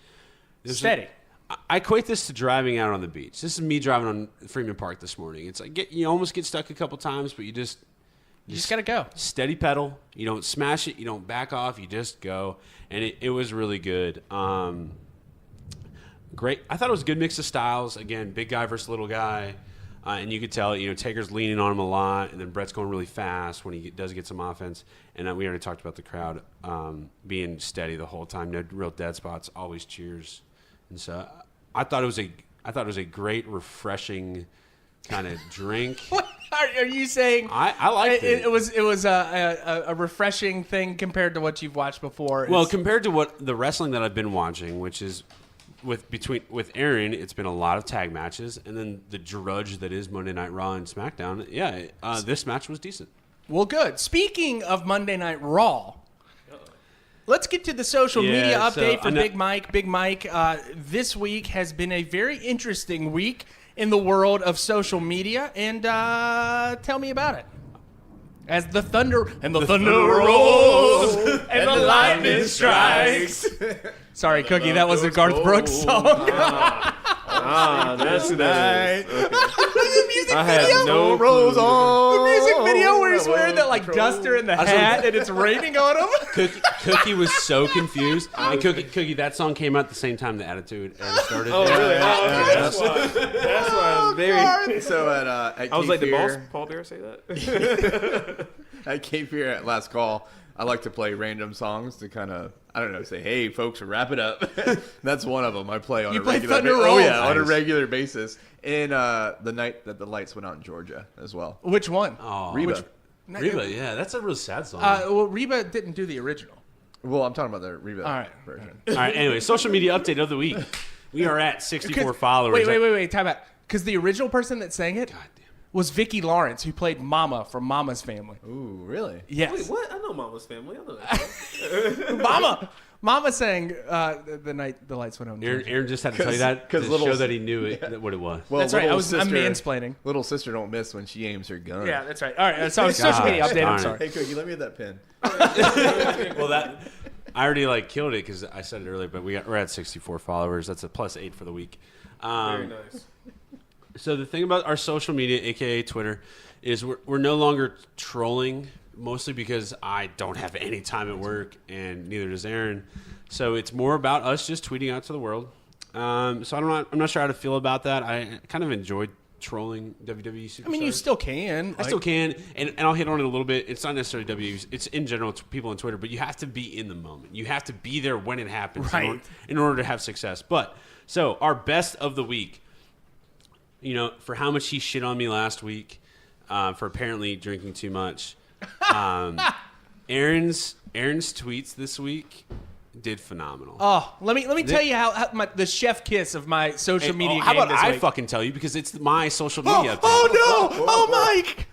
steady.
I equate this to driving out on the beach. This is me driving on Freeman Park this morning. It's like you almost get stuck a couple times, but you just
gotta go.
Steady pedal. You don't smash it. You don't back off. You just go. And it was really good. Great. I thought it was a good mix of styles. Again, big guy versus little guy. And you could tell, Taker's leaning on him a lot, and then Bret's going really fast when he does get some offense. And we already talked about the crowd being steady the whole time. No real dead spots. Always cheers. And so I thought it was a great, refreshing kind of drink.
What are you saying?
I liked it.
It was a refreshing thing compared to what you've watched before.
Well, compared to what the wrestling that I've been watching, which is with Aaron, it's been a lot of tag matches, and then the drudge that is Monday Night Raw and SmackDown. Yeah, this match was decent.
Well, good. Speaking of Monday Night Raw, let's get to the social media update for Big Mike. Big Mike, this week has been a very interesting week in the world of social media, and tell me about it. As the thunder rolls and the lightning strikes. Sorry, Cookie, that was a Garth Brooks song.
That's nice.
The music
I
video.
had no
Rolls on.
The music video where he's wearing that like duster in the hat and it's raining on him.
Cookie was so confused. And Cookie, that song came out at the same time the Attitude Era started.
Oh, really? That's why I was very.
So at
I was like, did
Cape
Paul Bear say that?
at Cape Fear at Last Call, I like to play random songs to kind of, I don't know, say, hey, folks, wrap it up. That's one of them I play on
You
a
play
regular
Thunder
basis.
Rolls?
Oh, yeah, on a
Nice.
regular basis. And the night that the lights went out in Georgia as well.
Which one?
Oh,
Reba.
Reba, yeah, that's a real sad song.
Well, Reba didn't do the original.
Well, I'm talking about the Reba
All right.
version.
All right, anyway, social media update of the week. We are at 64 followers.
Wait, time out. Because the original person that sang it
God damn.
was Vicki Lawrence, who played Mama from Mama's Family.
Ooh, really?
Yes.
Wait, what? I know Mama's Family. I know that.
Mama sang the night the lights went out.
Aaron just had to tell you that
'cause
to
little-
show that he knew what it was.
Well,
That's right.
little
I'm mansplaining.
Little sister don't miss when she aims her gun.
Yeah, that's right. All right. So social media
Gosh,
update. I'm
darn it.
sorry.
Hey, Cookie, let me have that pin.
Well, I already killed it because I said it earlier, but we're at 64 followers. That's a +8 for the week.
Very nice.
So the thing about our social media, aka Twitter, is we're no longer trolling, mostly because I don't have any time at work, and neither does Aaron. So it's more about us just tweeting out to the world. So I'm not sure how to feel about that. I kind of enjoyed trolling WWE superstars.
I mean, you still can.
I still can, and I'll hit on it a little bit. It's not necessarily WWE. It's in general it's people on Twitter, but you have to be in the moment. You have to be there when it happens
Right.
in order to have success. But so our best of the week, for how much he shit on me last week for apparently drinking too much. Aaron's tweets this week did phenomenal.
Oh, let me tell you how the chef kiss of my social media.
How
game
about
this
I
week.
fucking tell you because it's my social media.
Oh no! Oh, Mike!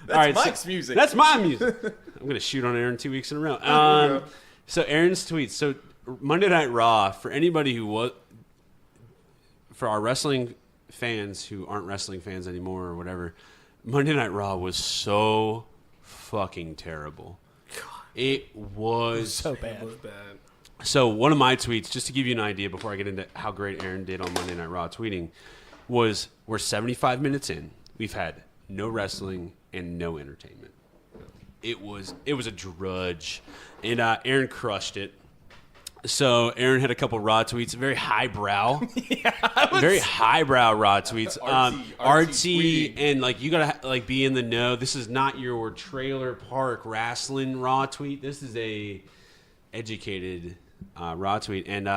That's Mike's music.
That's my music. I'm gonna shoot on Aaron 2 weeks in a row. So Aaron's tweets. So Monday Night Raw, for anybody for our wrestling fans who aren't wrestling fans anymore or whatever, Monday Night Raw was so fucking terrible. It was
So bad.
It was bad.
So one of my tweets, just to give you an idea before I get into how great Aaron did on Monday Night Raw tweeting, was we're 75 minutes in. We've had no wrestling and no entertainment. It was a drudge, and Aaron crushed it. So Aaron had a couple raw tweets, very highbrow, very highbrow raw tweets, artsy, and like you gotta like be in the know. This is not your trailer park wrestling raw tweet. This is a educated raw tweet, and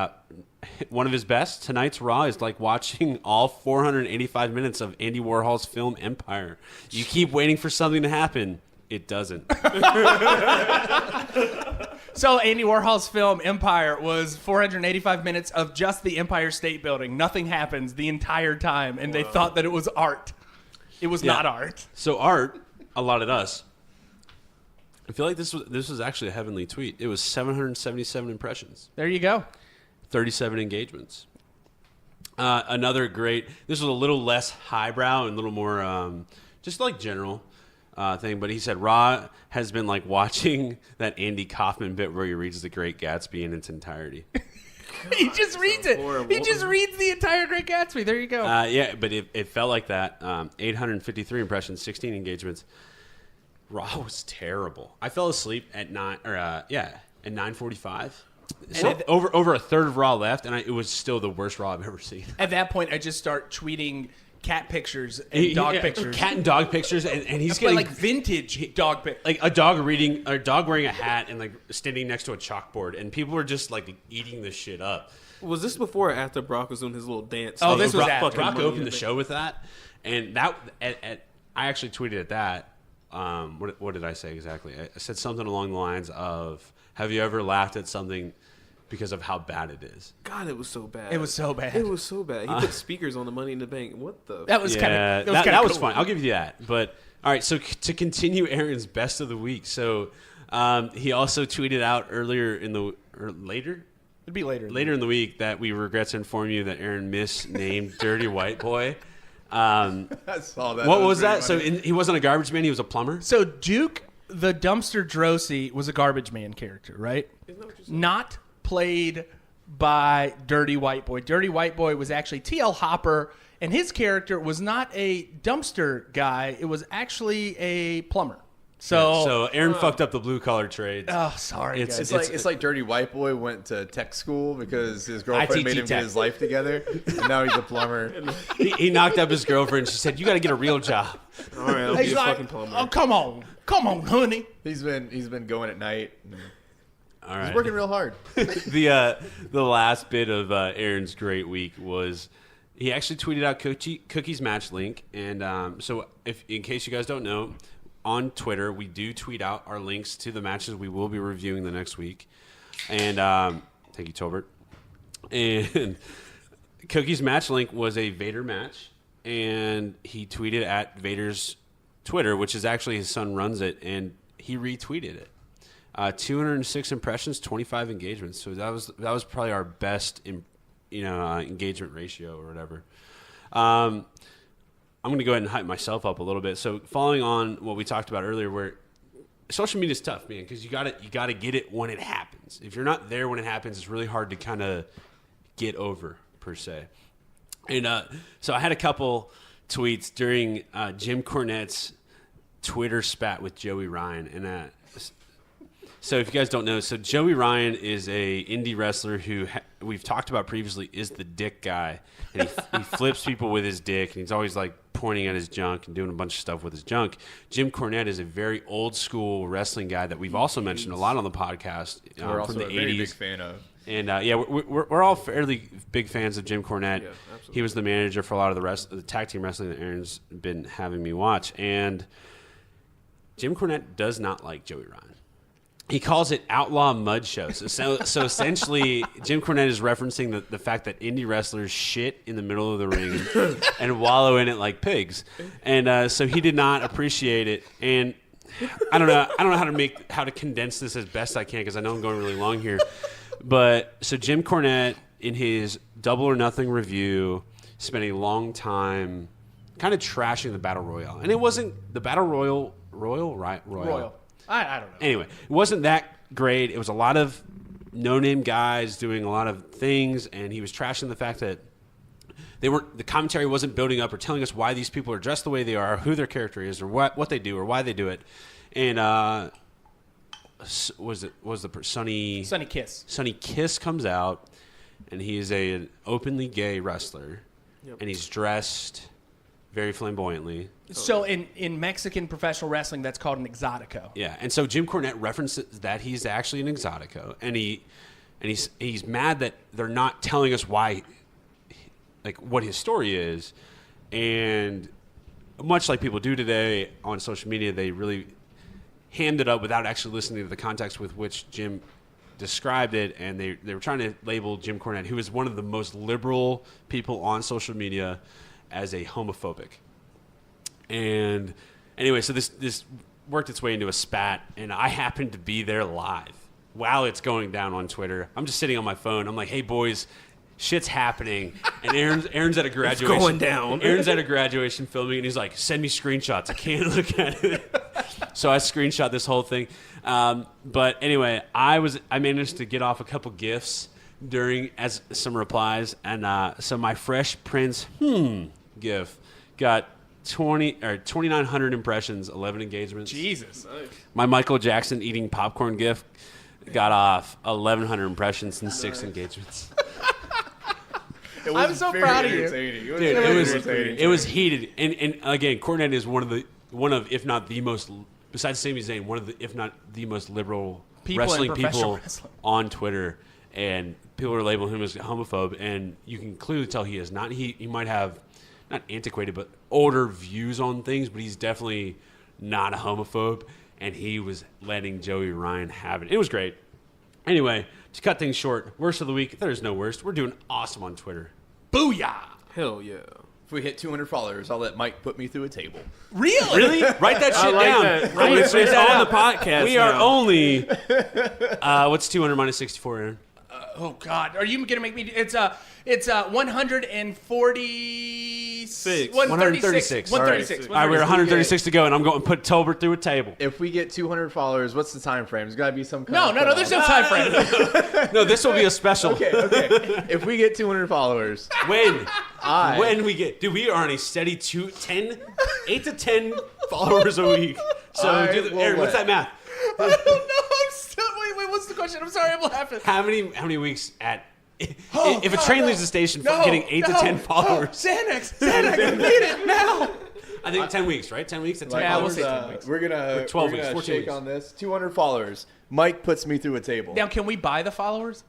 one of his best tonight's raw is like watching all 485 minutes of Andy Warhol's film Empire. You keep waiting for something to happen, it doesn't.
So Andy Warhol's film Empire was 485 minutes of just the Empire State Building. Nothing happens the entire time, and they thought that it was art. It was not art.
So Art allotted us. I feel like this was actually a heavenly tweet. It was 777 impressions,
There you go.
37 engagements. Another great. This was a little less highbrow and a little more just like general thing. But he said Raw has been like watching that Andy Kaufman bit where he reads The Great Gatsby in its entirety.
He just reads it.
horrible.
He just reads the entire Great Gatsby. There you go.
Yeah, but it felt like that. 853 impressions, 16 engagements. Raw was terrible. I fell asleep at 9:45. So over a third of Raw left, and it was still the worst Raw I've ever seen.
At that point, I just start tweeting cat pictures and dog pictures.
Cat and dog pictures, and he's
But
getting
like vintage dog pictures.
like a dog wearing a hat and like standing next to a chalkboard, and people were just like eating this shit up.
Was this before or after Brock was doing his little dance?
Oh,
thing?
this was after.
Brock
Money
opened
in
the
Bank.
show with that, and that I actually tweeted at that. What did I say exactly? I said something along the lines of, "Have you ever laughed at something because of how bad it is?"
God, it was so bad.
It was so bad.
It was so bad. He put speakers on the Money in the Bank. What the?
That was kind of
that was
cool.
fun. I'll give you that. But all right, so to continue Aaron's best of the week, so he also tweeted out later
It'd be later.
in the week that we regret to inform you that Aaron misnamed Dirty White Boy.
I saw that.
What was
very
that? So
funny.
he wasn't a garbage man; he was a plumber.
So Duke the Dumpster Drosy was a garbage man character, right?
Isn't that what you said?
Not played by Dirty White Boy. Dirty White Boy was actually T.L. Hopper, and his character was not a dumpster guy. It was actually a plumber.
So Aaron fucked up the blue collar trades.
Oh, sorry,
It's-
guys.
It's like Dirty White Boy went to tech school because his girlfriend made him
tech.
get his life together, and now he's a plumber.
He knocked up his girlfriend. She said, "You got to get a real job."
All right, I'll be
He's
a
like,
fucking plumber.
oh, come on, honey.
He's been going at night.
All right.
He's working real hard.
The last bit of Aaron's great week was he actually tweeted out Cookie's match link, and so if in case you guys don't know, on Twitter we do tweet out our links to the matches we will be reviewing the next week, and thank you, Tolbert. And Cookie's match link was a Vader match, and he tweeted at Vader's Twitter, which is actually his son runs it, and he retweeted it. 206 impressions, 25 engagements. So that was probably our best, engagement ratio or whatever. I'm going to go ahead and hype myself up a little bit. So following on what we talked about earlier, where social media is tough, man, because you got to get it when it happens. If you're not there when it happens, it's really hard to kind of get over per se. And so I had a couple tweets during Jim Cornette's Twitter spat with Joey Ryan, and so if you guys don't know, so Joey Ryan is a indie wrestler who we've talked about previously is the dick guy, and he flips people with his dick, and he's always like pointing at his junk and doing a bunch of stuff with his junk. Jim Cornette is a very old school wrestling guy that we've also mentioned a lot on the podcast
We're also
from the
a very
80s.
big fan of.
And we're all fairly big fans of Jim Cornette.
Yeah, absolutely.
He was the manager for a lot of the tag team wrestling that Aaron's been having me watch. And Jim Cornette does not like Joey Ryan. He calls it outlaw mud shows. So essentially, Jim Cornette is referencing the fact that indie wrestlers shit in the middle of the ring and wallow in it like pigs. And so he did not appreciate it. And I don't know how to condense this as best I can because I know I'm going really long here. But so Jim Cornette, in his Double or Nothing review, spent a long time kind of trashing the Battle Royale. And it wasn't the Battle Royal.
I don't know.
Anyway, it wasn't that great. It was a lot of no-name guys doing a lot of things, and he was trashing the fact that the commentary wasn't building up or telling us why these people are dressed the way they are, or who their character is, or what they do, or why they do it. And Sonny
Kiss.
Sonny Kiss comes out, and he is an openly gay wrestler, and he's dressed very flamboyantly.
So in Mexican professional wrestling, that's called an exotico.
Yeah, and so Jim Cornette references that he's actually an exotico, and he's mad that they're not telling us why, like what his story is, and much like people do today on social media, they really hand it up without actually listening to the context with which Jim described it, and they were trying to label Jim Cornette, who is one of the most liberal people on social media, as a homophobic. And anyway, so this worked its way into a spat, and I happened to be there live while it's going down on Twitter. I'm just sitting on my phone. I'm like, hey, boys, shit's happening. And Aaron's at a graduation.
It's going down.
Aaron's at a graduation filming, and he's like, send me screenshots. I can't look at it. So I screenshot this whole thing. But anyway, I managed to get off a couple GIFs as some replies. And so my Fresh Prince GIF got 2,900 impressions, 11 engagements.
Jesus.
Nice.
My Michael Jackson eating popcorn GIF got off 1,100 impressions and 6 engagements.
I'm so proud of you.
Dude,
It was heated. And again, Cornette is one of, if not the most, besides Sami Zayn, one of the, if not the most liberal wrestling people on Twitter. And people are labeling him as a homophobe, and you can clearly tell he is not. He might have, not antiquated, but older views on things, but he's definitely not a homophobe, and he was letting Joey Ryan have it. It was great. Anyway, to cut things short, worst of the week, there's no worst. We're doing awesome on Twitter.
Booyah!
Hell yeah.
If we hit 200 followers, I'll let Mike put me through a table.
Really?
Write that shit
like
down.
that.
Write
It's
that
on
down.
the podcast
We are
now.
only, what's 200 minus 64, Aaron?
Oh God, are you gonna make me? It's 146.
136.
136.
All right, we're 136 to go, and I'm going to put Tolbert through a table.
If we get 200 followers, what's the time frame? There's got to be some kind of
No. There's no time frame.
No, this will be a special.
Okay. If we get 200 followers,
When we get, dude, we are on a steady 8 to 10 followers a week. So, Aaron, what's that math?
I don't know. I'm still. Wait. What's the question? I'm sorry. I'm laughing.
How many weeks at? If a train leaves the station,
No,
getting 8 to 10 followers.
Xanax, I need it now.
I think 10 weeks, right? 10 weeks at 10
Yeah, we'll
followers.
say 10 weeks.
we're gonna
12
we're
weeks,
gonna
14
shake
weeks.
on this. 200 followers. Mike puts me through a table.
Now, can we buy the followers?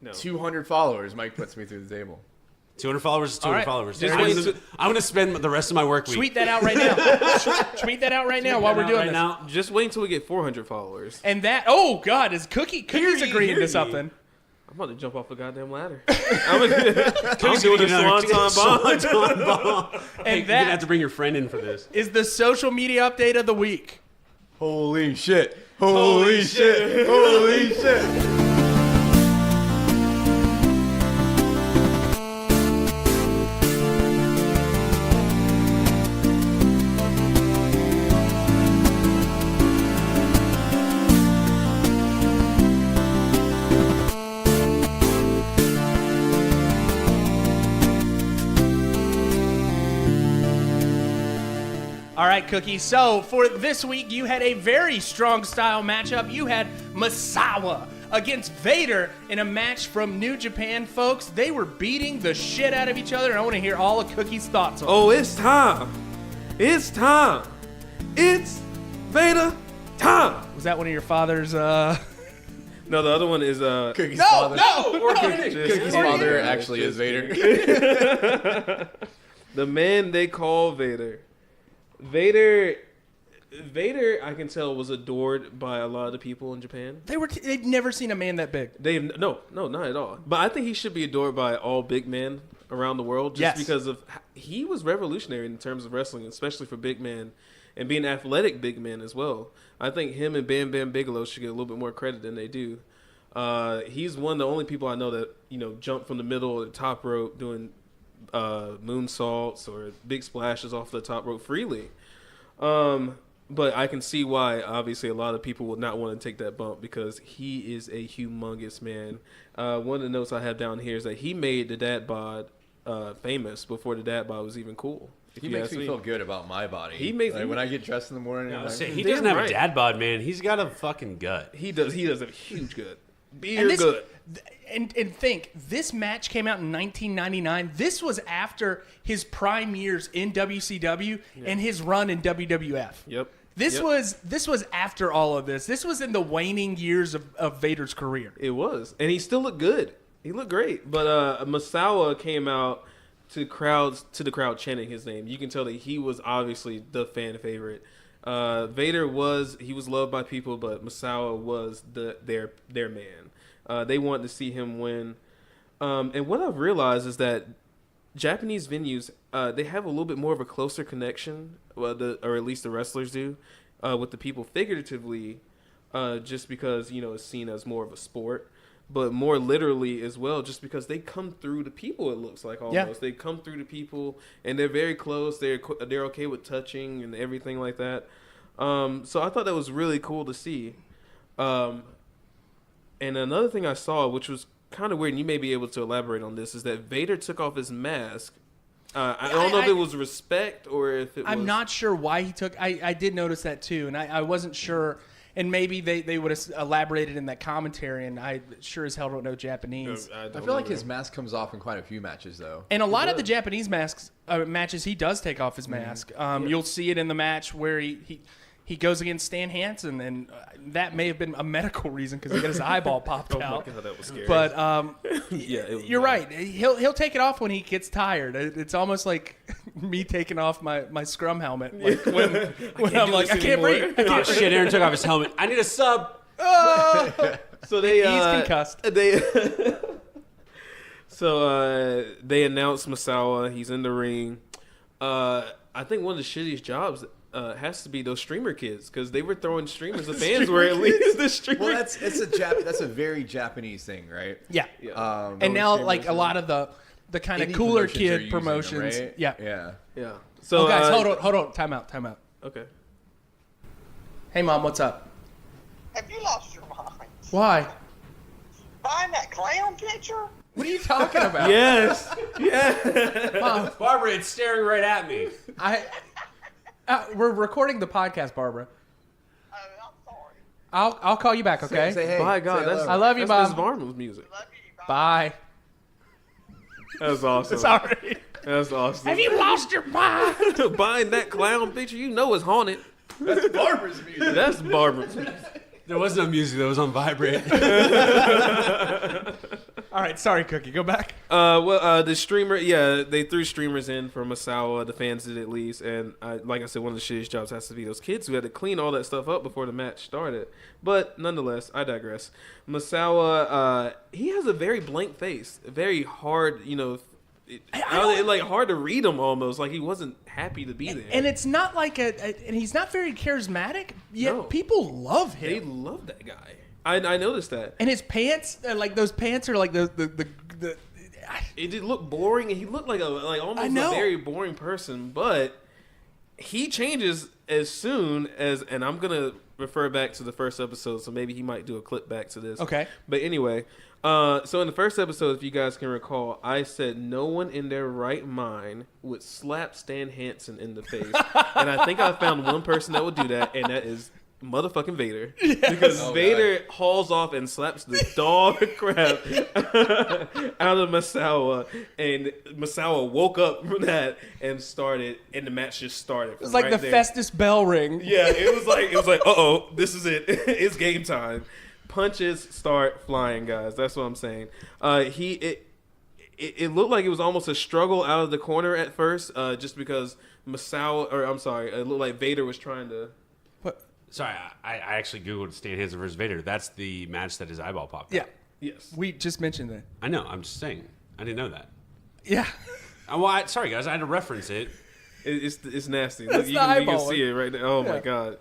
No.
200 followers. Mike puts me through the table.
200 followers is 200
All right.
followers.
Just
I'm going to spend the rest of my work week.
Tweet that out right now. Tweet that out right now while we're doing
right
this.
now.
Just wait until we get 400 followers.
And that. Oh God, is Cookie's agreeing to something?
I'm about to jump off the goddamn ladder.
I'm
Cookie's doing a swanton bomb.
Hey,
And
you're going to have to bring your friend in for this.
Is the social media update of the week.
Holy shit. Holy shit. Holy shit.
All right, Cookie. So for this week, you had a very strong style matchup. You had Misawa against Vader in a match from New Japan, folks. They were beating the shit out of each other, and I want to hear all of Cookie's thoughts on it.
Oh, it's time. It's time. It's Vader time.
Was that one of your father's?
No, the other one is
Cookie's father. Cookie's
Or
father actually is Vader.
the man they call Vader. Vader, I can tell, was adored by a lot of the people in Japan.
They'd never seen a man that big.
No, not at all. But I think he should be adored by all big men around the world, just
Yes.
because of he was revolutionary in terms of wrestling, especially for big men and being athletic big men as well. I think him and Bam Bam Bigelow should get a little bit more credit than they do. He's one of the only people I know that jump from the middle of the top rope doing moonsaults or big splashes off the top rope freely. But I can see why, obviously, a lot of people would not want to take that bump because he is a humongous man. One of the notes I have down here is that he made the dad bod famous before the dad bod was even cool.
He makes me feel good about my body.
He makes
when I get dressed in the morning.
He doesn't have a dad bod, man. He's got a fucking gut.
He does a huge gut. Beer good.
And think, this match came out in 1999. This was after his prime years in WCW and his run in WWF.
Yep.
This was after all of this. This was in the waning years of Vader's career.
It was, and he still looked good. He looked great. But Misawa came out to the crowd chanting his name. You can tell that he was obviously the fan favorite. Vader was loved by people, but Misawa was their man. They wanted to see him win. And what I've realized is that Japanese venues, they have a little bit more of a closer connection, or at least the wrestlers do, with the people figuratively, just because, it's seen as more of a sport, but more literally as well, just because they come through the people, it looks like almost. Yeah. They come through the people, and they're very close. They're okay with touching and everything like that. So I thought that was really cool to see. And another thing I saw, which was kind of weird, and you may be able to elaborate on this, is that Vader took off his mask. I don't know if it was respect or if it was...
I'm not sure why he took... I did notice that too, and I wasn't sure... And maybe they would have elaborated in that commentary, and I sure as hell don't know Japanese.
I feel like his mask comes off in quite a few matches, though.
And a lot of the Japanese matches, he does take off his mask. You'll see it in the match where he goes against Stan Hansen, and that may have been a medical reason because he got his eyeball popped out.
Oh my God, that was scary.
But
yeah,
you're right. He'll take it off when he gets tired. It's almost like me taking off my scrum helmet. Like when I'm like, I can't breathe.
Oh shit! Aaron took off his helmet. I need a sub.
So he's
concussed.
So they announced Misawa. He's in the ring. I think one of the shittiest jobs has to be those streamer kids, because they were throwing streamers. The fans were at least the streamer.
Well, that's a very Japanese thing, right?
Yeah.
And
now, like a lot of the kind of cooler kid promotions.
Right?
Yeah.
So
guys, hold on. Time out.
Okay.
Hey, Mom, what's up?
Have you lost your mind?
Why?
Buying that clown picture?
What are you talking about?
Yes. Yeah.
Mom,
Barbara, it's staring right at me.
we're recording the podcast, Barbara.
Oh, I'm sorry.
I'll call you back, okay?
Say hey.
By God,
I love you,
that's
Mom.
Miss Barnum's music.
Love you.
Bye.
That's awesome.
Sorry.
That's awesome.
Have you lost your mind?
Buying that clown picture, it's haunted.
That's Barbara's music.
That's Barbara's music.
There was no music. That was on vibrate.
All right, sorry, Cookie. Go back.
The streamer, they threw streamers in for Misawa. The fans did at least, and like I said, one of the shittiest jobs has to be those kids who had to clean all that stuff up before the match started. But nonetheless, I digress. Misawa, he has a very blank face, very hard, hard to read him almost. Like he wasn't happy to be there.
And it's not like and he's not very charismatic. Yet
No.
people love him.
They love that guy. I noticed that.
And his pants, like those pants are like the
It did look boring, and he looked like almost a very boring person. But he changes as soon as, and I'm gonna refer back to the first episode, so maybe he might do a clip back to this.
Okay.
But anyway, so in the first episode, if you guys can recall, I said no one in their right mind would slap Stan Hansen in the face, and I think I found one person that would do that, and that is motherfucking Vader, because Vader hauls off and slaps the dog crap out of Misawa, and Misawa woke up from that and the match just started.
It was like the Festus bell ring.
Yeah, it was like, uh-oh, this is it. It's game time. Punches start flying, guys. That's what I'm saying. It looked like it was almost a struggle out of the corner at first, just because it looked like Vader was trying to.
Sorry, I actually Googled Stan Hansen versus Vader. That's the match that his eyeball popped out.
Yeah.
Yes.
We just mentioned that.
I know. I'm just saying. I didn't know that.
Yeah.
Sorry, guys. I had to reference it.
It's nasty.
That's
Look, you can see it right there. Oh, my God.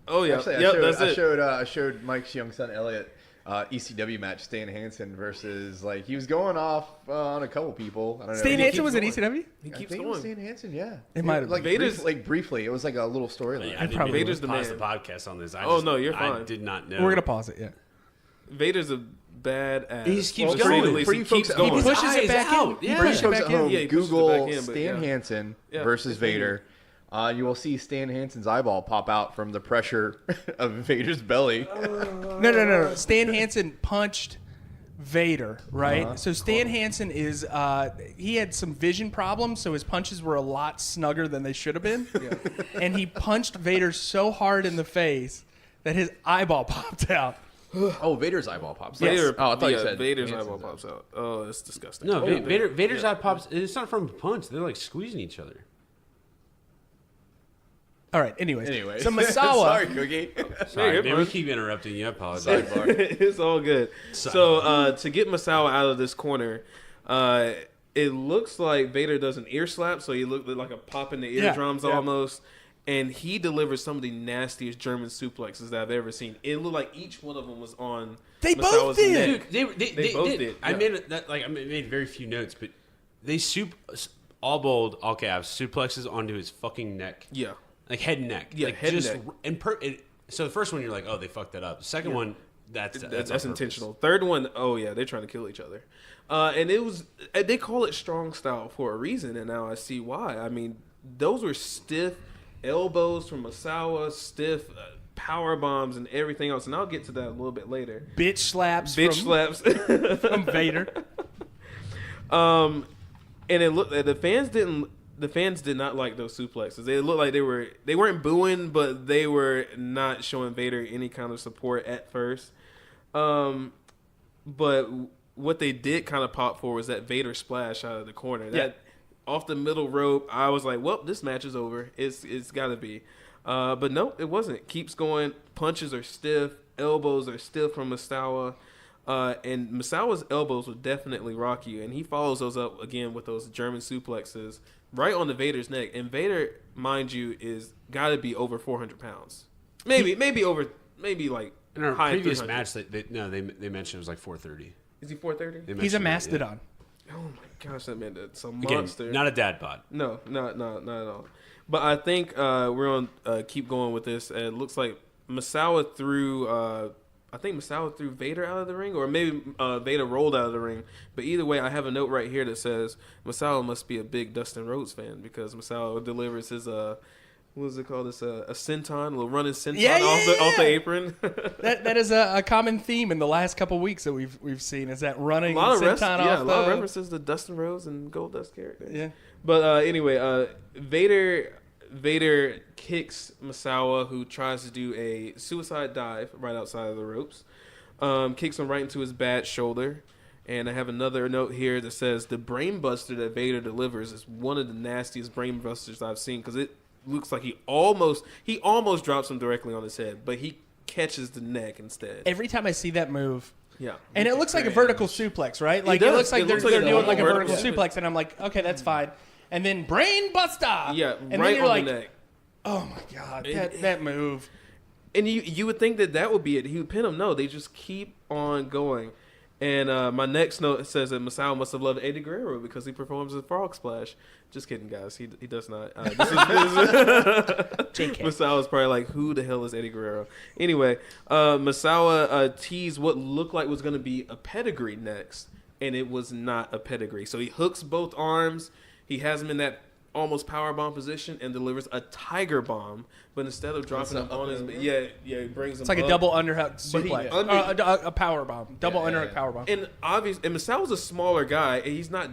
Oh, yeah.
Actually, I showed Mike's young son, Elliot, ECW match, Stan Hansen versus, he was going off on a couple people. I don't know.
Stan Hansen was in ECW?
He keeps
It
going.
was Stan Hansen, yeah.
It might have been.
Vader's
briefly. It was like a little storyline.
I didn't
Vader's the
pause
man.
the podcast on this.
No, you're fine.
I did not know.
We're going to pause it, yeah.
Vader's a badass.
He just keeps
To say
going.
the least,
For you
he keeps
folks-
going.
He pushes it
Eyes
back
out.
in. He
Yeah.
For you
pushes it
folks
back
at home,
in.
Yeah, he pushes it
Google
back in, but
Stan
yeah.
Hansen
Yeah.
versus Vader. You will see Stan Hansen's eyeball pop out from the pressure of Vader's belly.
No. Stan Hansen punched Vader, right? So Stan Hansen is he had some vision problems, so his punches were a lot snugger than they should have been. And he punched Vader so hard in the face that his eyeball popped out.
Oh, Vader's eyeball pops out.
Vader,
Oh, I thought you
yeah,
said
Vader's
Hansen's
eyeball pops out. Oh, it's disgusting.
No, Vader's eye pops. It's not from a punch. They're like squeezing each other.
All right, anyways. So Misawa,
Sorry, Cookie.
Sorry,
you're
man, we
fine.
keep interrupting you. I apologize.
It's all good. So to get Misawa out of this corner, it looks like Vader does an ear slap, so he looked like a pop in the eardrums almost. And he delivers some of the nastiest German suplexes that I've ever seen. It looked like each one of them was on
They
Misawa's
both did.
neck.
Dude, they
both
did.
did,
I
yeah.
made very few notes, but they all bold, all caps, suplexes onto his fucking neck.
Yeah.
Like head and neck.
Yeah,
like
head and
just,
neck.
So the first one, you're like, oh, they fucked that up. The second one, that's on purpose.
intentional. Third one, oh yeah, they're trying to kill each other. And it was, they call it strong style for a reason, and now I see why. I mean, those were stiff elbows from Misawa, stiff power bombs and everything else, and I'll get to that a little bit later.
bitch slaps from Vader.
And it looked, the fans did not like those suplexes. They looked like they weren't booing, but they were not showing Vader any kind of support at first. But what they did kind of pop for was that Vader splash out of the corner. That off the middle rope, I was like, well, this match is over. It's got to be. But no, it wasn't. Keeps going. Punches are stiff. Elbows are stiff from Misawa. And Misawa's elbows will definitely rock you. And he follows those up again with those German suplexes right on the Vader's neck. And Vader, mind you, is got to be over 400 pounds. Maybe like
In our
high
previous
300.
match, they mentioned it was like 430.
Is he 430?
He's a
mentioned it,
mastodon.
Oh my gosh, that man, that's a
Again,
monster.
not a dad bod.
No, not at all. But I think we're on keep going with this. It looks like Misawa threw. I think Misawa threw Vader out of the ring, or maybe Vader rolled out of the ring. But either way, I have a note right here that says Misawa must be a big Dustin Rhodes fan because Misawa delivers his what was it called? This a senton, a little running senton off the apron.
That is a common theme in the last couple weeks that we've seen is that running
a lot of
senton off
a lot of references to Dustin Rhodes and Goldust character.
Yeah.
But anyway, Vader kicks Misawa, who tries to do a suicide dive right outside of the ropes. Kicks him right into his bad shoulder. And I have another note here that says the brainbuster that Vader delivers is one of the nastiest brainbusters I've seen because it looks like he almost drops him directly on his head, but he catches the neck instead.
Every time I see that move,
Yeah.
and it looks like a vertical suplex, right? Like
does.
it looks like
It
they're
looks like
doing
a
like a
vertical
vertical suplex, and I'm like, okay, that's fine. And then brain buster.
Yeah,
and
right
then you're
on
like,
the neck.
oh my god, that move.
And you would think that would be it. He would pin him. No, they just keep on going. And my next note says that Misawa must have loved Eddie Guerrero because he performs a frog splash. Just kidding, guys. He does not.
JK.
Misawa's probably like, who the hell is Eddie Guerrero? Anyway, Misawa teased what looked like was going to be a pedigree next, and it was not a pedigree. So he hooks both arms. He has him in that almost power bomb position and delivers a tiger bomb, but instead of dropping him on his, he brings him.
It's like a
up.
double underhook
But he
suplex, a power bomb, double underhook power bomb.
And Misawa's a smaller guy, and he's not.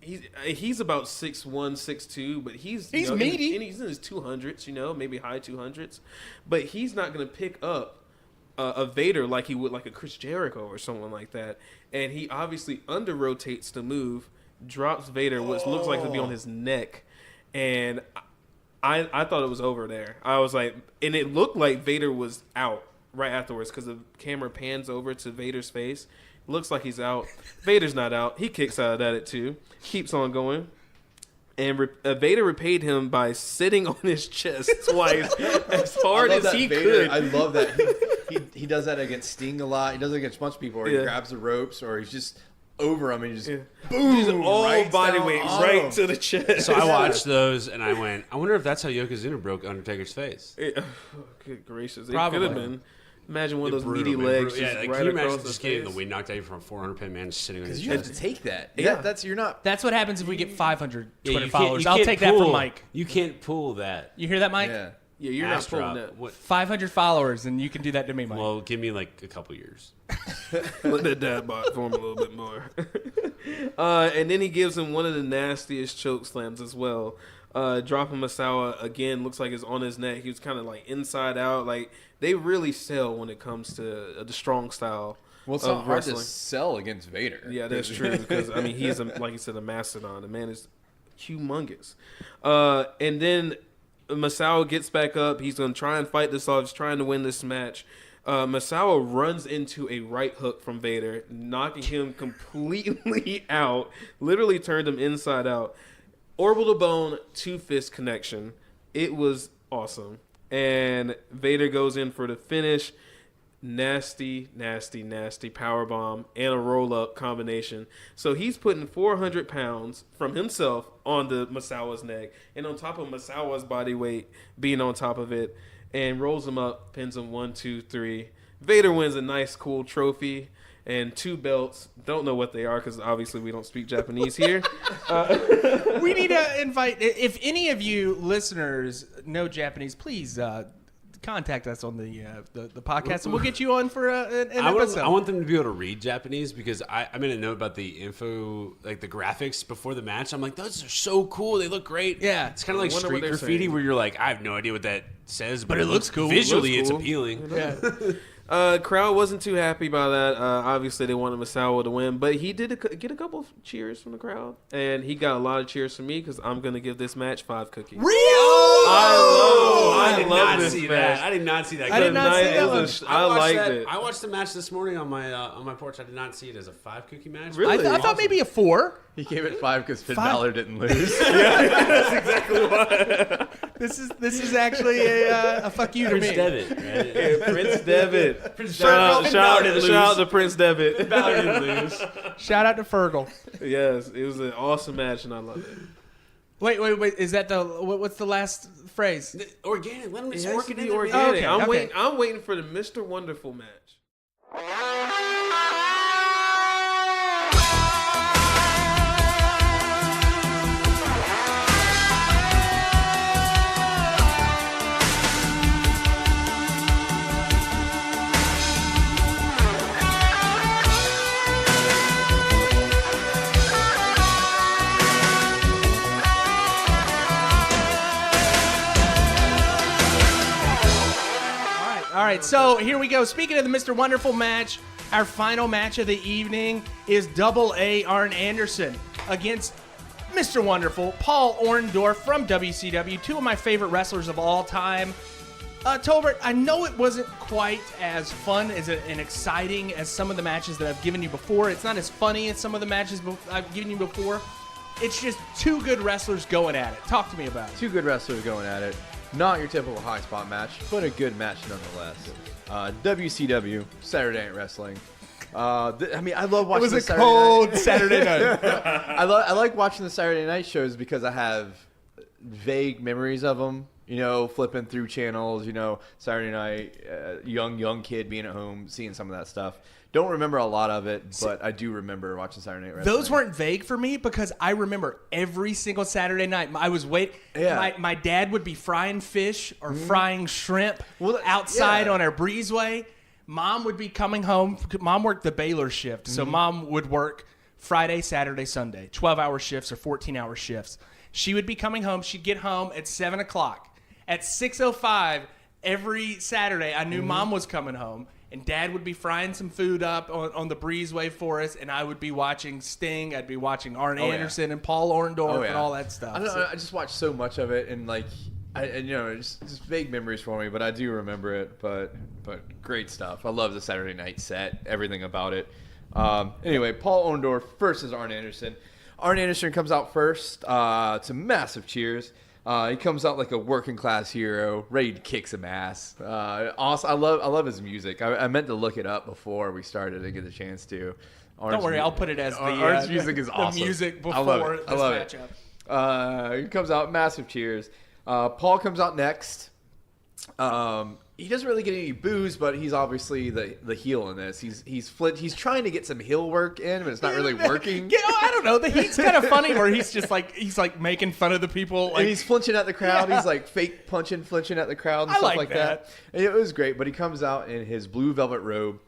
He's about 6'1", 6'2", but he's
meaty.
and he's in his 200s, maybe high 200s, but he's not going to pick up a Vader like he would like a Chris Jericho or someone like that. And he obviously under rotates the move, drops Vader, which looks like to be on his neck, and I thought it was over there. I was like, and it looked like Vader was out right afterwards because the camera pans over to Vader's face. Looks like he's out. Vader's not out. He kicks out at it too. Keeps on going. And Vader repaid him by sitting on his chest twice as hard as he could.
I love that. He does that against Sting a lot. He does it against a bunch of people where he grabs the ropes or he's just over him and he just boom.
He's all
right
body
down
weight
on
right
him.
to the chest.
So I watched those and I went, I wonder if that's how Yokozuna broke Undertaker's face.
Oh, good gracious. It
Probably.
could have been. Imagine one of those
Brutal,
meaty
man,
legs
brutal.
just
like,
right
can you
across
imagine
the
just getting
face.
the wind knocked out of you from a 400-pound man just sitting on his
You have
chest?
to take that.
Yeah.
That's you're not.
That's what happens if we get 500
Yeah,
Twitter
you can't-
followers.
you
I'll
can't
take that from
pull-
Mike.
You can't pull that.
You hear that, Mike?
Yeah.
Yeah, you're
ass
not pulling
drop.
that.
What?
500 followers, and you can do that to me, Mike.
Well, give me like a couple years.
Let that dad bod form a little bit more. And then he gives him one of the nastiest choke slams as well. Dropping Misawa again, looks like it's on his neck. He was kind of like inside out. Like they really sell when it comes to the strong style.
Well, it's
of
not hard to
wrestling.
sell against Vader.
Yeah, that's true because I mean he's like you said, a mastodon. The man is humongous. And then Misawa gets back up. He's gonna try and fight this off. He's trying to win this match. Misawa runs into a right hook from Vader, knocking him completely out. Literally turned him inside out. Orbital bone, 2-fist connection. It was awesome. And Vader goes in for the finish. Nasty, nasty, nasty powerbomb and a roll-up combination. So he's putting 400 pounds from himself onto Misawa's neck, and on top of Misawa's body weight being on top of it, and rolls him up, pins him 1, 2, 3. Vader wins a nice, cool trophy and 2 belts. Don't know what they are because obviously we don't speak Japanese here.
We need to invite, if any of you listeners know Japanese, please contact us on the podcast, and we'll get you on for an episode.
I want them to be able to read Japanese because I made a note about the info, like the graphics before the match. I'm like, those are so cool. They look great.
Yeah.
It's kind of like
wonder what
street
they're
graffiti
saying.
where you're like, I have no idea what that says, but
it looks cool.
Visually,
It looks
it's
cool.
appealing.
Yeah.
Crowd wasn't too happy by that. Obviously, they wanted Misawa to win, but he did get a couple of cheers from the crowd, and he got a lot of cheers from me because I'm going to give this match 5 cookies.
I did
love
not
this
see
match.
that. I did not see that.
I did not see that
It
one.
was- I liked it.
I watched the match this morning on my porch. I did not see it as a 5 cookie match.
Really?
I thought maybe a 4.
He gave it 5 because Finn
5?
Balor didn't lose.
This is actually a fuck you to
Prince
me.
Devitt, right?
Prince Devitt.
Prince
Shout
Devitt.
out to Prince Devitt.
Balor didn't lose.
Shout out to Fergal.
Yes, it was an awesome match, and I love it.
Wait. Is that what's the last phrase?
Organic. Let him just
It has
work
to
it
be
in there.
organic.
Okay.
I'm waiting for the Mr. Wonderful match.
All right, so here we go. Speaking of the Mr. Wonderful match, our final match of the evening is Double A Arn Anderson against Mr. Wonderful Paul Orndorff from WCW, 2 of my favorite wrestlers of all time. Tolbert, I know it wasn't quite as fun and exciting as some of the matches that I've given you before. It's not as funny as some of the matches I've given you before. It's just 2 good wrestlers going at it. Talk to me about it.
2 good wrestlers going at it. Not your typical high spot match, but a good match nonetheless. WCW, Saturday Night Wrestling. I love watching the Saturday night.
Saturday night.
I like watching the Saturday night shows because I have vague memories of them. You know, flipping through channels. You know, Saturday night, young kid being at home, seeing some of that stuff. Don't remember a lot of it, but I do remember watching Saturday Night Wrestling.
Those weren't vague for me because I remember every single Saturday night. I was my dad would be frying fish or frying shrimp outside on our breezeway. Mom would be coming home. Mom worked the Baylor shift, so Mom would work Friday, Saturday, Sunday, 12-hour shifts or 14-hour shifts. She would be coming home. She'd get home at 7 o'clock. At 6:05 every Saturday, I knew Mom was coming home. And Dad would be frying some food up on the breezeway for us, and I would be watching Sting. I'd be watching Arn Anderson and Paul Orndorff and all that stuff.
I don't know. I just watched so much of it, and just vague memories for me, but I do remember it. But great stuff. I love the Saturday night set, everything about it. Anyway, Paul Orndorff versus Arn Anderson. Arn Anderson comes out first to massive cheers. He comes out like a working class hero, ready to kick some ass. Awesome. I love his music. I meant to look it up before we started and get the chance to.
Don't worry, I'll put it as
Arn's music is awesome.
The music before
I love it.
this matchup.
He comes out, massive cheers. Paul comes out next. he doesn't really get any boos, but he's obviously the heel in this. He's trying to get some heel work in, but it's not really working.
Yeah, I don't know. The heat's kind of funny where he's like making fun of the people. Like,
and he's flinching at the crowd.
Yeah.
He's like fake flinching at the crowd and stuff like that. And it was great, but he comes out in his blue velvet robe.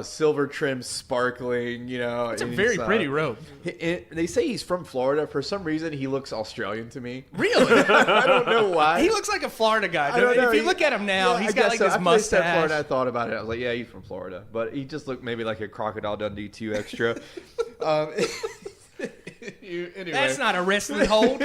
Silver trim, sparkling, It's
a very pretty robe.
They say he's from Florida. For some reason, he looks Australian to me.
Really?
I don't know why.
He looks like a Florida guy.
I don't know.
If you look at him now,
Yeah,
he's
I
got
guess
like
so.
this
After they said
mustache.
Florida, I thought about it. I was like, yeah, he's from Florida. But he just looked maybe like a Crocodile Dundee 2 extra. Anyway.
That's not a wrestling hold.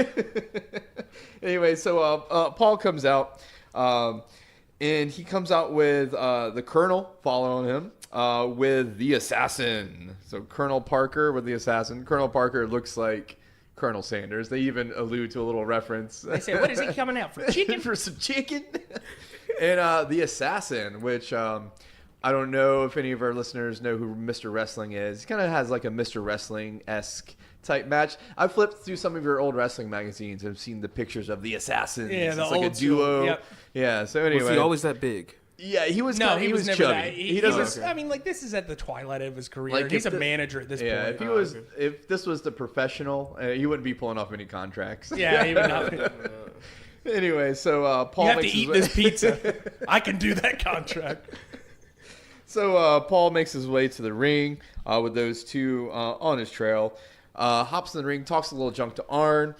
Anyway, so Paul comes out, and he comes out with the Colonel following him. With the Assassin. So Colonel Parker with the Assassin. Colonel Parker looks like Colonel Sanders. They even allude to a little reference.
They say, what is he coming out for? Chicken?
For some chicken. And the Assassin, which I don't know if any of our listeners know who Mr. Wrestling is. He kind of has like a Mr. Wrestling-esque type match. I flipped through some of your old wrestling magazines and have seen the pictures of the Assassins.
Yeah, the
it's like
old
a duo.
Yep.
Yeah, so anyway.
Was he always that big?
Yeah, he was.
No,
he was
never
chubby.
that. He
doesn't.
was, I mean, like, this is at the twilight of his career.
Like,
He's a
if the-
manager at this
Yeah,
point.
if he was, if this was the professional, he wouldn't be pulling off any contracts.
Yeah, he would not.
Anyway, so Paul
You have to
makes
eat
his
this pizza. I can do that contract.
So Paul makes his way to the ring with those two on his trail. Hops in the ring, talks a little junk to Arn.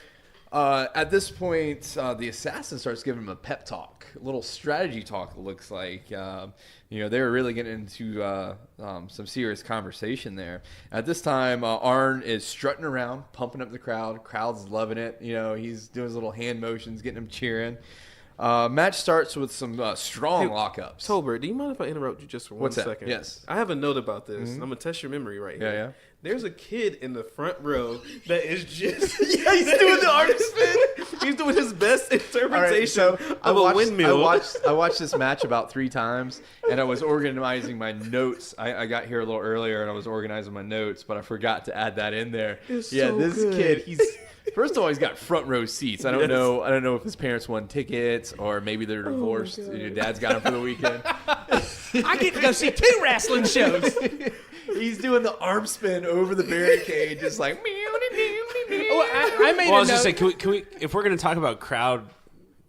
At this point, the Assassin starts giving him a pep talk, a little strategy talk. It looks like they were really getting into some serious conversation there. At this time, Arn is strutting around, pumping up the crowd. Crowd's loving it. He's doing his little hand motions, getting them cheering. Match starts with some strong lockups.
Tolbert, do you mind if I interrupt you just for one second?
What's that? Yes.
I have a note about this. I'm gonna test your memory right here.
Yeah.
There's a kid in the front row that is just
Yeah, he's doing the arm spin.
He's doing his best interpretation
All right, so
of a windmill.
I watched this match about 3 times, and I was organizing my notes. I got here a little earlier, and I was organizing my notes, but I forgot to add that in there.
It's
yeah,
so
this
good.
kid, he's first of all, he's got front row seats. I don't know if his parents won tickets or maybe they're divorced. Your dad's got him for the weekend.
I get to go see 2 wrestling shows.
He's doing the arm spin over the barricade, just like.
I made
Well, I
a
was just
note.
saying, can we, if we're going to talk about crowd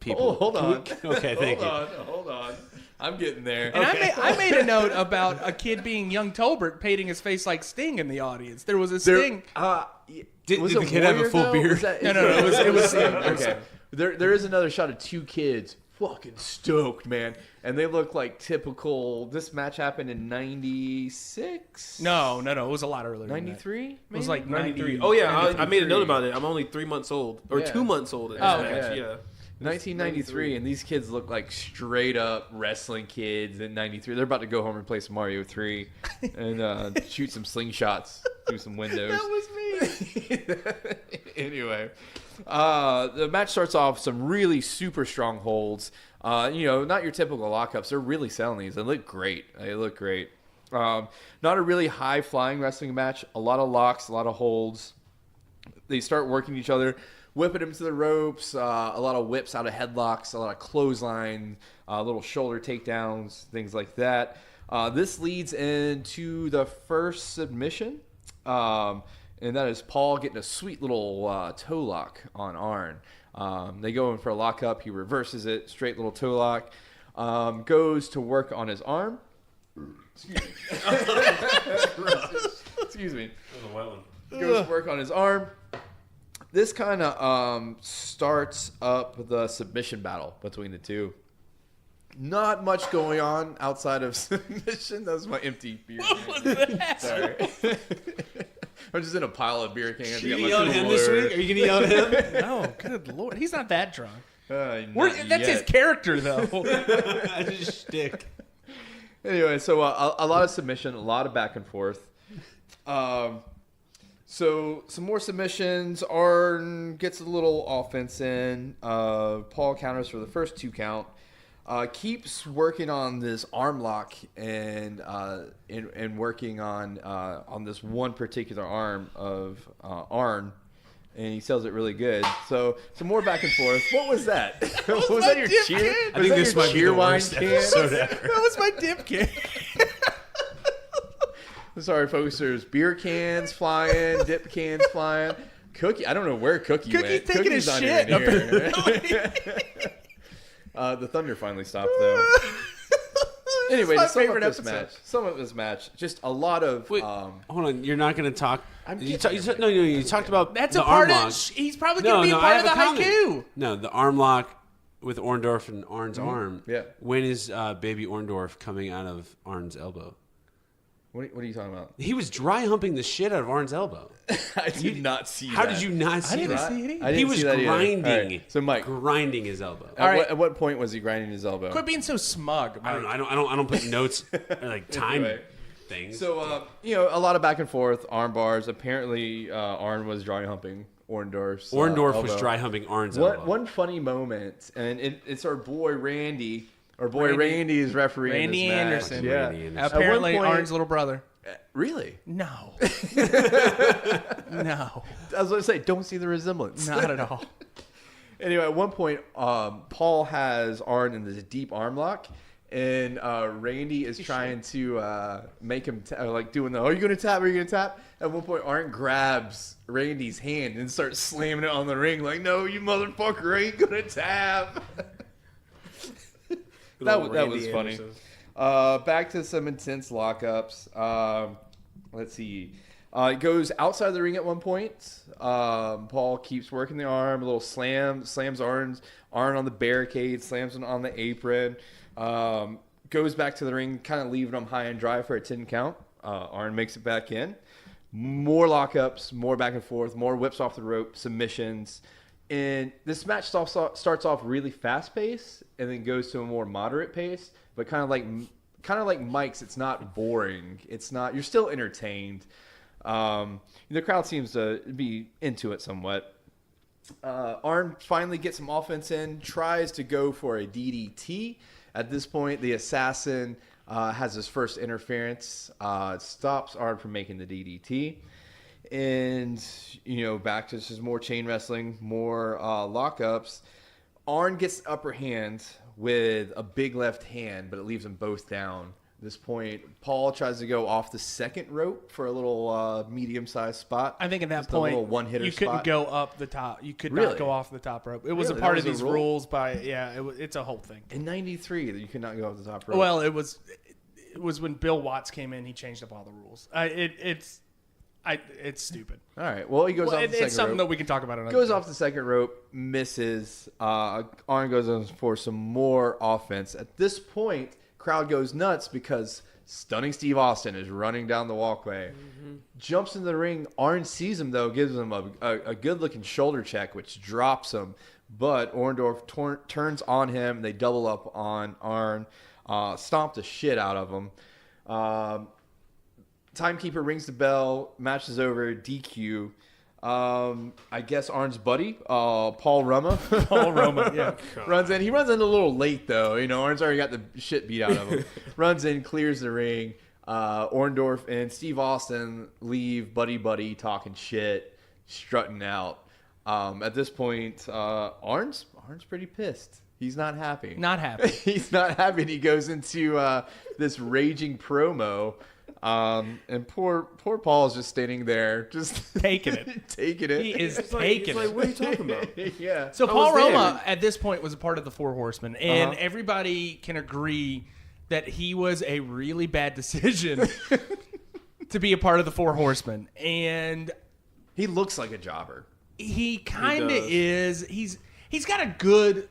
people.
Oh, hold on.
Okay, thank you.
Hold on. I'm getting there.
And I made a note about a kid being young Tolbert painting his face like Sting in the audience. There was a Sting.
Did
Was
the
it
kid have a
Warrior,
full
though?
beard?
Was that-
No, it was Sting.
Okay. There is another shot of 2 kids fucking stoked, man. And they look like typical. This match happened in 96?
No. It was a lot earlier. than that.
93?
It was like
93.
93.
Oh yeah, I made a note about it. I'm only 3 months old, or
Yeah.
2 months old. In this
Oh,
match.
okay.
Yeah.
1993, and these kids look like straight up wrestling kids in 93. They're about to go home and play some Mario 3 and shoot some slingshots through some windows.
That was me.
Anyway, the match starts off with some really super strong holds. Not your typical lockups. They're really selling these. They look great. Not a really high flying wrestling match. A lot of locks, a lot of holds. They start working each other, whipping them to the ropes. A lot of whips out of headlocks, a lot of clothesline, little shoulder takedowns, things like that. This leads into the first submission. And that is Paul getting a sweet little toe lock on Arn. They go in for a lockup. He reverses it. Straight little toe lock. Goes to work on his arm. Excuse me. Excuse me.
That was a wet one.
Goes to work on his arm. This kind of starts up the submission battle between the two. Not much going on outside of submission. That was my empty beer can.
What was that?
Sorry. I'm just in a pile of beer cans.
Are you yelling at him this week? Are you going to yell at him?
No, good lord, he's not that drunk. That's
That's
his character, though.
Just shtick.
Anyway, so a lot of submission, a lot of back and forth. So some more submissions. Arn gets a little offense in. Paul counters for the first 2 count. Keeps working on this arm lock and working on this one particular arm of Arn. and he sells it really good. So some more back and forth. What was that? was
my
that your
dip
cheer?
can.
I think this might be the
wine
worst
can?
episode ever.
That was my dip can.
Sorry, folks. There's beer cans flying, dip cans flying. Cookie. I don't know where Cookie went.
Cookie's taking his
Cookie's not
shit.
even here. The thunder finally stopped though. Anyway,
my
to sum up
favorite
this
episode.
match. Some of this match, just a lot of.
Wait, hold on. You're not going to talk. You
getting
you talked about
That's
the
a part
arm lock.
of. He's probably going to be a
I
part of
have
the
a comment.
HIGHKu.
No, the arm lock with Orndorff and Arn's arm.
Yeah.
When is baby Orndorff coming out of Arn's elbow?
What are you talking about?
He was dry humping the shit out of Arn's elbow.
I did not see
How
that.
did you not see
didn't
that?
see it either.
I didn't
He was
see that either.
grinding.
All right, so Mike,
grinding his elbow.
at what point was he grinding his elbow?
Quit being so smug.
I don't know. I don't put notes or like time
Anyway.
things.
So a lot of back and forth, arm bars. Apparently, Arn was dry humping Orndorff's.
Orndorff was
elbow.
dry humping Arn's elbow.
One funny moment, and it's our boy Randy. Our boy Randy is refereeing
Randy
this match.
Anderson.
Yeah.
Randy Anderson.
Apparently,
At one point-
Arn's little brother.
Really?
No. No.
I was going to say, don't see the resemblance.
Not at all.
Anyway, at one point, Paul has Arn in this deep arm lock, and Randy is trying to make him doing are you going to tap? Are you going to tap? At one point, Arn grabs Randy's hand and starts slamming it on the ring like, no, you motherfucker ain't going to tap. that was funny. Back to some intense lockups. Let's see. It goes outside the ring at one point. Paul keeps working the arm. A little slams Arn on the barricade, slams him on the apron. Goes back to the ring, kind of leaving him high and dry for a 10 count. Arn makes it back in. More lockups, more back and forth, more whips off the rope, submissions. And this match starts off really fast paced and then goes to a more moderate pace, but kind of like Mike's, it's not boring. It's not, you're still entertained. The crowd seems to be into it somewhat. Arn finally gets some offense in, tries to go for a DDT. At this point, the assassin has his first interference, stops Arn from making the DDT. And, back to just more chain wrestling, more lockups. Arn gets the upper hand with a big left hand, but it leaves them both down. At this point, Paul tries to go off the second rope for a little medium-sized spot.
I think at that
Just
point,
a little one-hitter
you couldn't
spot.
go up the top. You could
Really?
not go off the top rope. It was
Really?
a part
That
of
was
these
a rule?
rules it's a whole thing.
In 93, that you could not go off the top rope.
Well, it was when Bill Watts came in, he changed up all the rules. It's stupid.
all right. Well, he goes off the second
It's something
rope.
that we can talk about another
Goes
time.
off the second rope, misses. Arn goes on for some more offense. At this point, crowd goes nuts because Stunning Steve Austin is running down the walkway. Mm-hmm. Jumps into the ring. Arn sees him, though, gives him a good-looking shoulder check, which drops him. But Orndorff turns on him. They double up on Arn. Stomp the shit out of him. Timekeeper rings the bell. Match is over. DQ. I guess Arn's buddy, Paul Roma.
Paul Roma, yeah.
runs in. He runs in a little late, though. Arn's already got the shit beat out of him. Runs in, clears the ring. Orndorff and Steve Austin leave buddy talking shit, strutting out. At this point, Arn's pretty pissed. He's not happy.
Not happy.
He's not happy. And he goes into this raging promo. And poor Paul is just standing there, just
Taking it.
taking it.
He is
He's
taking
like,
it.
what are you talking about?
Yeah.
So
I
Paul
was there.
Roma at this point was a part of the Four Horsemen, and
Uh-huh.
everybody can agree that he was a really bad decision to be a part of the Four Horsemen. And
He looks like a jobber.
he kind of
does.
is. He's got a good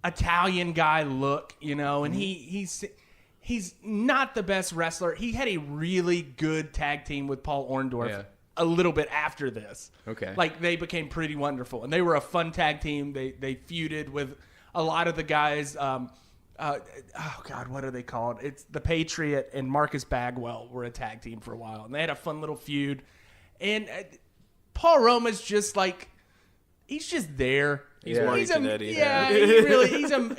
Italian guy look, and he's not the best wrestler. He had a really good tag team with Paul Orndorff
Yeah.
a little bit after this.
Okay.
They became pretty wonderful, and they were a fun tag team. They feuded with a lot of the guys. Oh God, what are they called? It's the Patriot and Marcus Bagwell were a tag team for a while, and they had a fun little feud. And Paul Roma's just he's just there.
He's
Yeah.
Marty
He's
Jannetty.
yeah, he really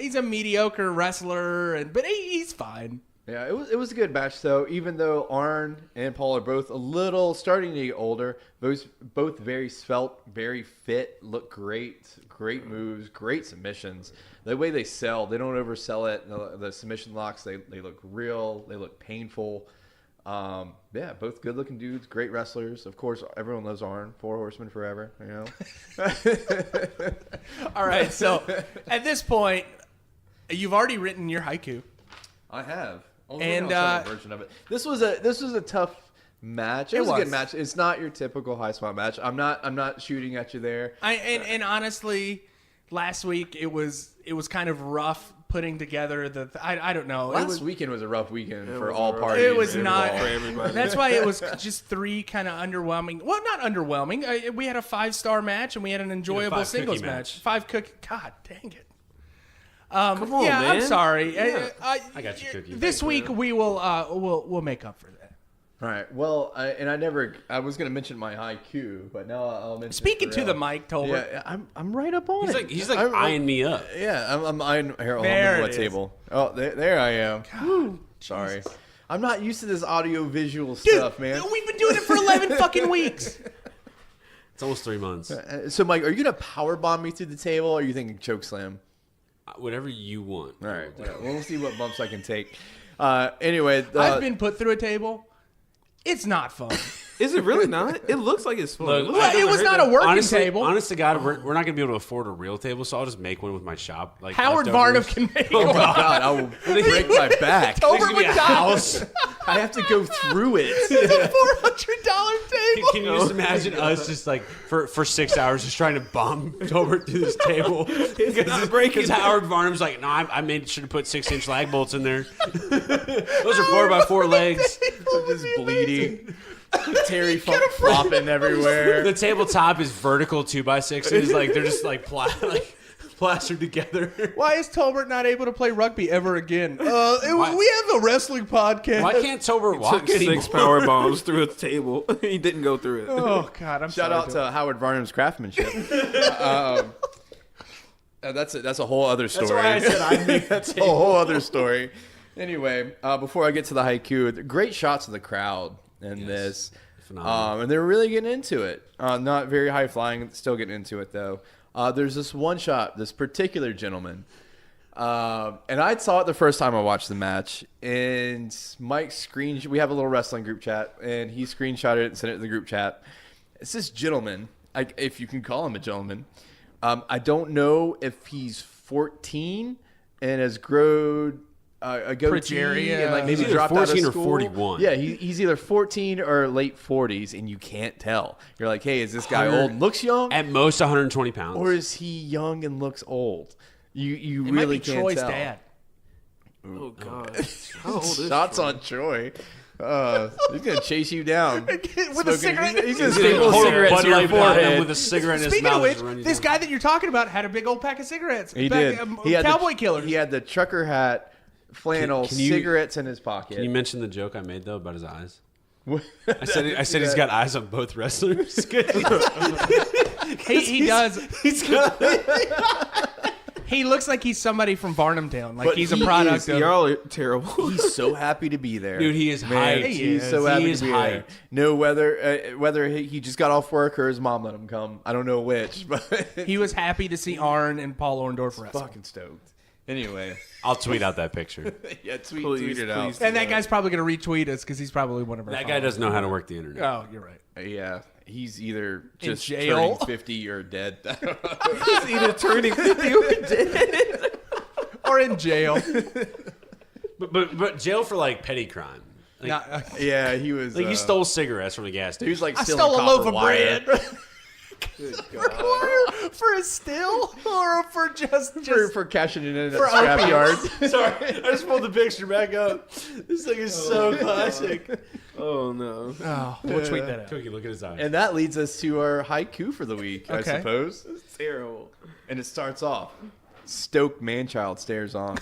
he's a mediocre wrestler, but he's fine.
Yeah, it was a good match though. Even though Arn and Paul are both a little starting to get older, both very svelte, very fit, look great, great moves, great submissions. The way they sell, they don't oversell it. The submission locks, they look real, they look painful. Yeah, both good looking dudes, great wrestlers. Of course, everyone loves Arn, 4 Horsemen forever. You know.
All right, so at this point, you've already written your haiku.
I have.
And
version of it. This was a tough match. It was a good match. It's not your typical high spot match. I'm not shooting at you there.
And honestly, last week it was kind of rough putting together I don't know.
Last weekend was a rough weekend for all parties.
It was not
for everybody.
That's why it was just 3 kind of underwhelming. Well, not underwhelming. We had a 5-star match and we had an enjoyable singles match. 5 cookie. God dang it.
Come on, man.
I'm sorry.
Yeah.
I got you, Cookie.
This week we will we'll make up for that.
All right. Well, I was going to mention my HIGHKu, but now I'll mention.
Speaking
it
to the mic, Tolbert.
Yeah, I'm right up on it.
He's like eyeing me up.
Yeah, I'm eyeing. Here, I'll
There
move
it
my table. Oh, there I am.
God,
Sorry. I'm not used to this audio visual
Dude,
stuff, man.
we've been doing it for 11 fucking weeks.
It's almost 3 months.
So, Mike, are you going to power bomb me through the table, or are you thinking choke slam?
Whatever you want.
All right. We'll see what bumps I can take. Anyway.
I've been put through a table. It's not fun.
Is it really not? It looks like it's fun.
Look,
Well, it was not a working table.
Honest to God, we're not gonna be able to afford a real table, so I'll just make one with my shop. Like
Howard
leftovers.
Varnum can make
Oh,
one.
my God. I will break my back.
Tolbert
There's gonna be a
would die.
house.
I have to go through it.
It's a $400 table.
Can you just imagine us just like for 6 hours just trying to bomb Tolbert through this table? Because Howard Varnum's like, no, I made sure to put 6-inch lag bolts in there. Those are 4x4 legs.
I'm just bleeding. Terry flopping everywhere.
The tabletop is vertical 2x6s. Like they're just like plastered together.
Why is Tolbert not able to play rugby ever again? We have a wrestling podcast.
Why can't Tolbert walk
Took
anymore?
6 power bombs through a table. He didn't go through it.
Oh God! I'm
Shout
sorry,
out to Howard Varnum's craftsmanship. That's a whole other story.
That's why I said I'd make that
That's a whole other story. Anyway, before I get to the HIGHKu, great shots of the crowd in this.
Phenomenal.
And they're really getting into it. Not very high flying, still getting into it though. There's this one shot, this particular gentleman. And I saw it the first time I watched the match. And Mike we have a little wrestling group chat, and he screenshotted it and sent it to the group chat. It's this gentleman, if you can call him a gentleman. I don't know if he's 14 and has grown a goatee
Progeria.
and like maybe
He's either
dropped out of
14 or
school.
41.
Yeah, he's either 14 or late 40s, and you can't tell. You're like, hey, is this guy old and looks young,
At most 120 pounds.
or is he young and looks old? You
It
really
might be
can't
Troy's
tell.
dad.
Oh, God. How old is
Shots
Troy?
on Troy. He's gonna chase you down
With a cigarette.
He's gonna
He's gonna
staple
hold a
cigarettes
Bud
to your
Light Platinum
forehead.
with a cigarette in his
Speaking
mouth.
of which,
and running
this
down.
guy that you're talking about had a big old pack of cigarettes.
He did. He had
Cowboy
the,
Killers.
He had the trucker hat, flannel,
Can you-
cigarettes in his pocket.
Can you mention the joke I made though about his eyes?
What?
I said he's got eyes on both wrestlers.
he does.
He's got.
He looks like he's somebody from Varnumtown. Like
But
he's a
he
product of.
Y'all are terrible.
He's so happy to be there,
Dude, he is
Man,
hyped.
He's so
He
happy
is
to be there.
hyped.
No, whether he just got off work or his mom let him come. I don't know which, but
He was happy to see Arn and Paul Orndorff wrestle.
fucking stoked. Anyway,
I'll tweet out that picture.
yeah, tweet
Please,
it out.
please.
And that guy's probably going to retweet us because he's probably one of our
That guy doesn't know how to work the internet.
Oh, you're right.
Yeah, he's either
In
just
jail?
turning 50 or dead.
He's either turning 50 or dead.
Or in jail.
But jail for like petty crime. Like,
Not-
Yeah, he was.
like you stole cigarettes from a gas
He
station.
was like,
I
stealing
stole a
copper
loaf of
wire.
bread.
Good
For
God.
quarter? For a still? Or for just
For cashing it in at
for
scrapyard.
Sorry, I just pulled the picture back up. This thing is so classic.
Oh, no.
Oh, we'll tweet that out.
Cookie, look at his eyes.
And that leads us to our HIGHKu for the week, I
Okay.
suppose.
It's terrible.
And it starts off. Stoked Manchild stares on.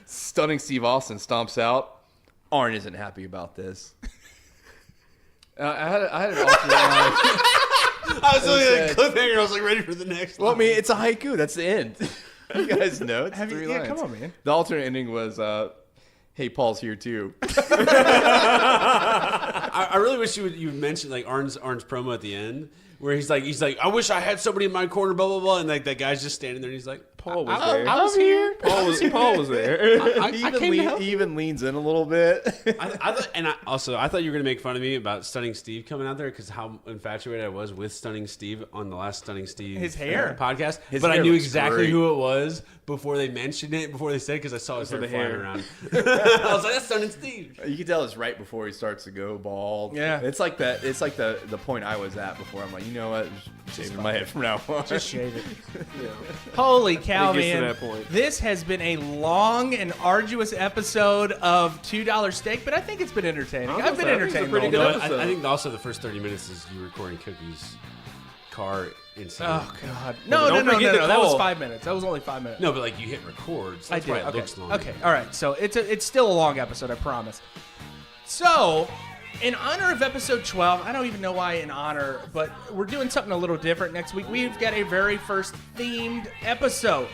Stunning Steve Austin stomps out. Arn isn't happy about this. I had an alternate line.
I was looking
at
at a cliffhanger. I was like ready for the next.
Well, I mean, it's a HIGHKu. That's the end. You guys know it's
Have you?
three
Yeah,
lines.
come on, man.
The alternate ending was, "Hey, Paul's here too."
I really wish you mentioned like Arn's promo at the end, where he's like, I wish I had somebody in my corner, blah blah blah, and like that guy's just standing there, and he's like,
Paul was there.
I was here.
Paul was there.
He even leans in a little bit.
I thought you were gonna make fun of me about Stunning Steve coming out there because how infatuated I was with Stunning Steve on the last Stunning Steve
His hair.
podcast.
His
but I
hair
knew
looks
exactly
great.
who it was before they mentioned it, before they said it, because I saw his hair
the
flying
hair.
around. I was like, that's Stunning Steve.
You can tell it's right before he starts to go bald.
Yeah.
It's like that. It's like the point I was at before. I'm like, you know what? Just shaving my head from now on.
Just shave it.
Yeah.
Holy cow,
It gets to
man.
that point.
This has been a long and arduous episode of $2 Steak, but I think it's been entertaining.
I
I've
was
been
gonna say, I think it's a
entertained.
pretty
the whole
good
time.
episode.
I think also the first 30 minutes is you recording Cookie's car inside.
Oh, God. No.
don't forget the
That was
call.
5 minutes. That was only 5 minutes.
No, but like you hit record, so
I
that's
did.
why it
Okay.
looks long.
Okay. All right. So it's still a long episode, I promise. So, in honor of episode 12, I don't even know why in honor, but we're doing something a little different next week. We've got a very first themed episode.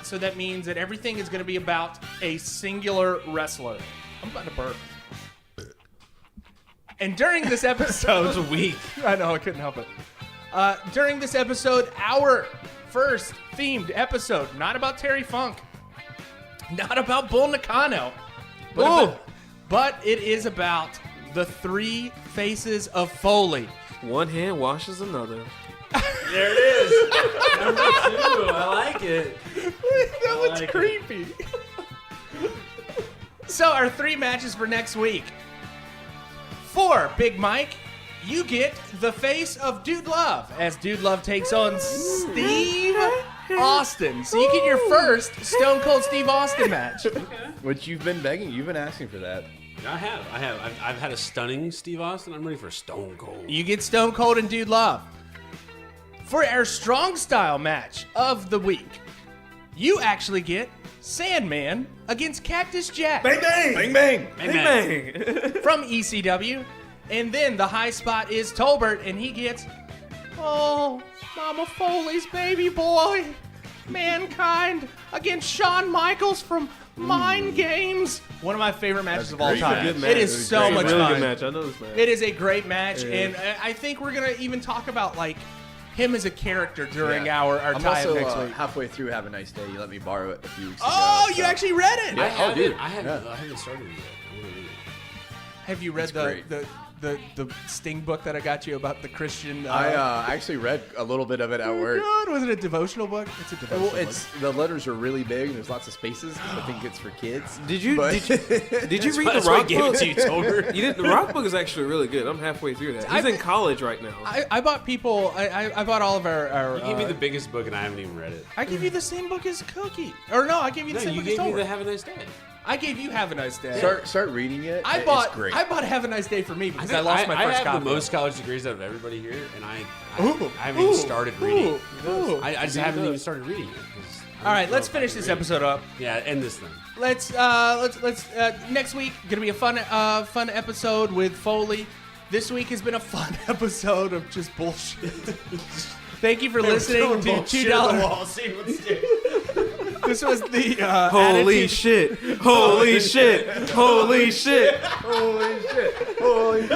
So that means that everything is going to be about a singular wrestler. I'm about to burp. And during this episode,
That was weak.
I know, I couldn't help it. During this episode, our first themed episode, not about Terry Funk, not about Bull Nakano, but it is about the three faces of Foley.
One hand washes another.
There it is. Number 2. I like it.
That was
like it.
creepy. So our 3 matches for next week. For Big Mike, you get the face of Dude Love as Dude Love takes on Steve Austin. So you get your first Stone Cold Steve Austin match.
Which you've been begging. You've been asking for that.
I have. I've had a stunning Steve Austin. I'm ready for Stone Cold.
You get Stone Cold and Dude Love. For our strong style match of the week, you actually get Sandman against Cactus Jack
Bang bang! Bang bang!
Bang, bang.
from ECW. And then the high spot is Tolbert, and he gets, Mama Foley's baby boy, Mankind against Shawn Michaels from Mind Games. One of my favorite matches of all
great.
time.
Good match.
It is so
It's
much
a really
fun.
good match. I know this match.
It is a great match,
Yeah.
and I think we're gonna even talk about like him as a character during
Yeah.
our
I'm
time
also
next week.
halfway through Have a Nice Day. You let me borrow it a few weeks ago.
Oh, you
so-
actually read it?
I
Yeah.
haven't.
dude.
I haven't.
Yeah.
I haven't started it yet. I want to read it.
Have you read
It's
the
great.
the Sting book that I got you about the Christian?
I actually read a little bit of it at work.
God, was it a devotional book? It's a devotional
Well, it's
book.
the letters are really big and there's lots of spaces. 'Cause I think it's for kids.
Did you
But-
did you read the
That's why I
Rock
gave
book?
it to you, Tolbert.
You did. The Rock book is actually really good. I'm halfway through that. He's in college right now.
I bought people. I bought all of our.
You gave me the biggest book and I haven't even read it.
I gave you the same book as Cookie. Or no, I gave you the
No,
same
you
book as
gave me
Tolbert.
the Have a Nice Day.
I gave you Have a Nice Day.
Start reading it.
I
It's
bought
great.
Have a Nice Day for me because I,
think
lost my first
I have
copy.
the most college degrees out of everybody here, and I
Ooh,
haven't even
ooh,
started reading.
ooh.
I just haven't even started reading it. 'cause I
All right,
don't know
let's
if I
finish
can
this
read.
episode up.
Yeah, end this thing.
Let's next week gonna be a fun episode with Foley. This week has been a fun episode of just bullshit. Thank you for listening to $2. This was the
Holy
Attitude-
shit! Holy shit! Holy shit!
Holy shit! Holy shit!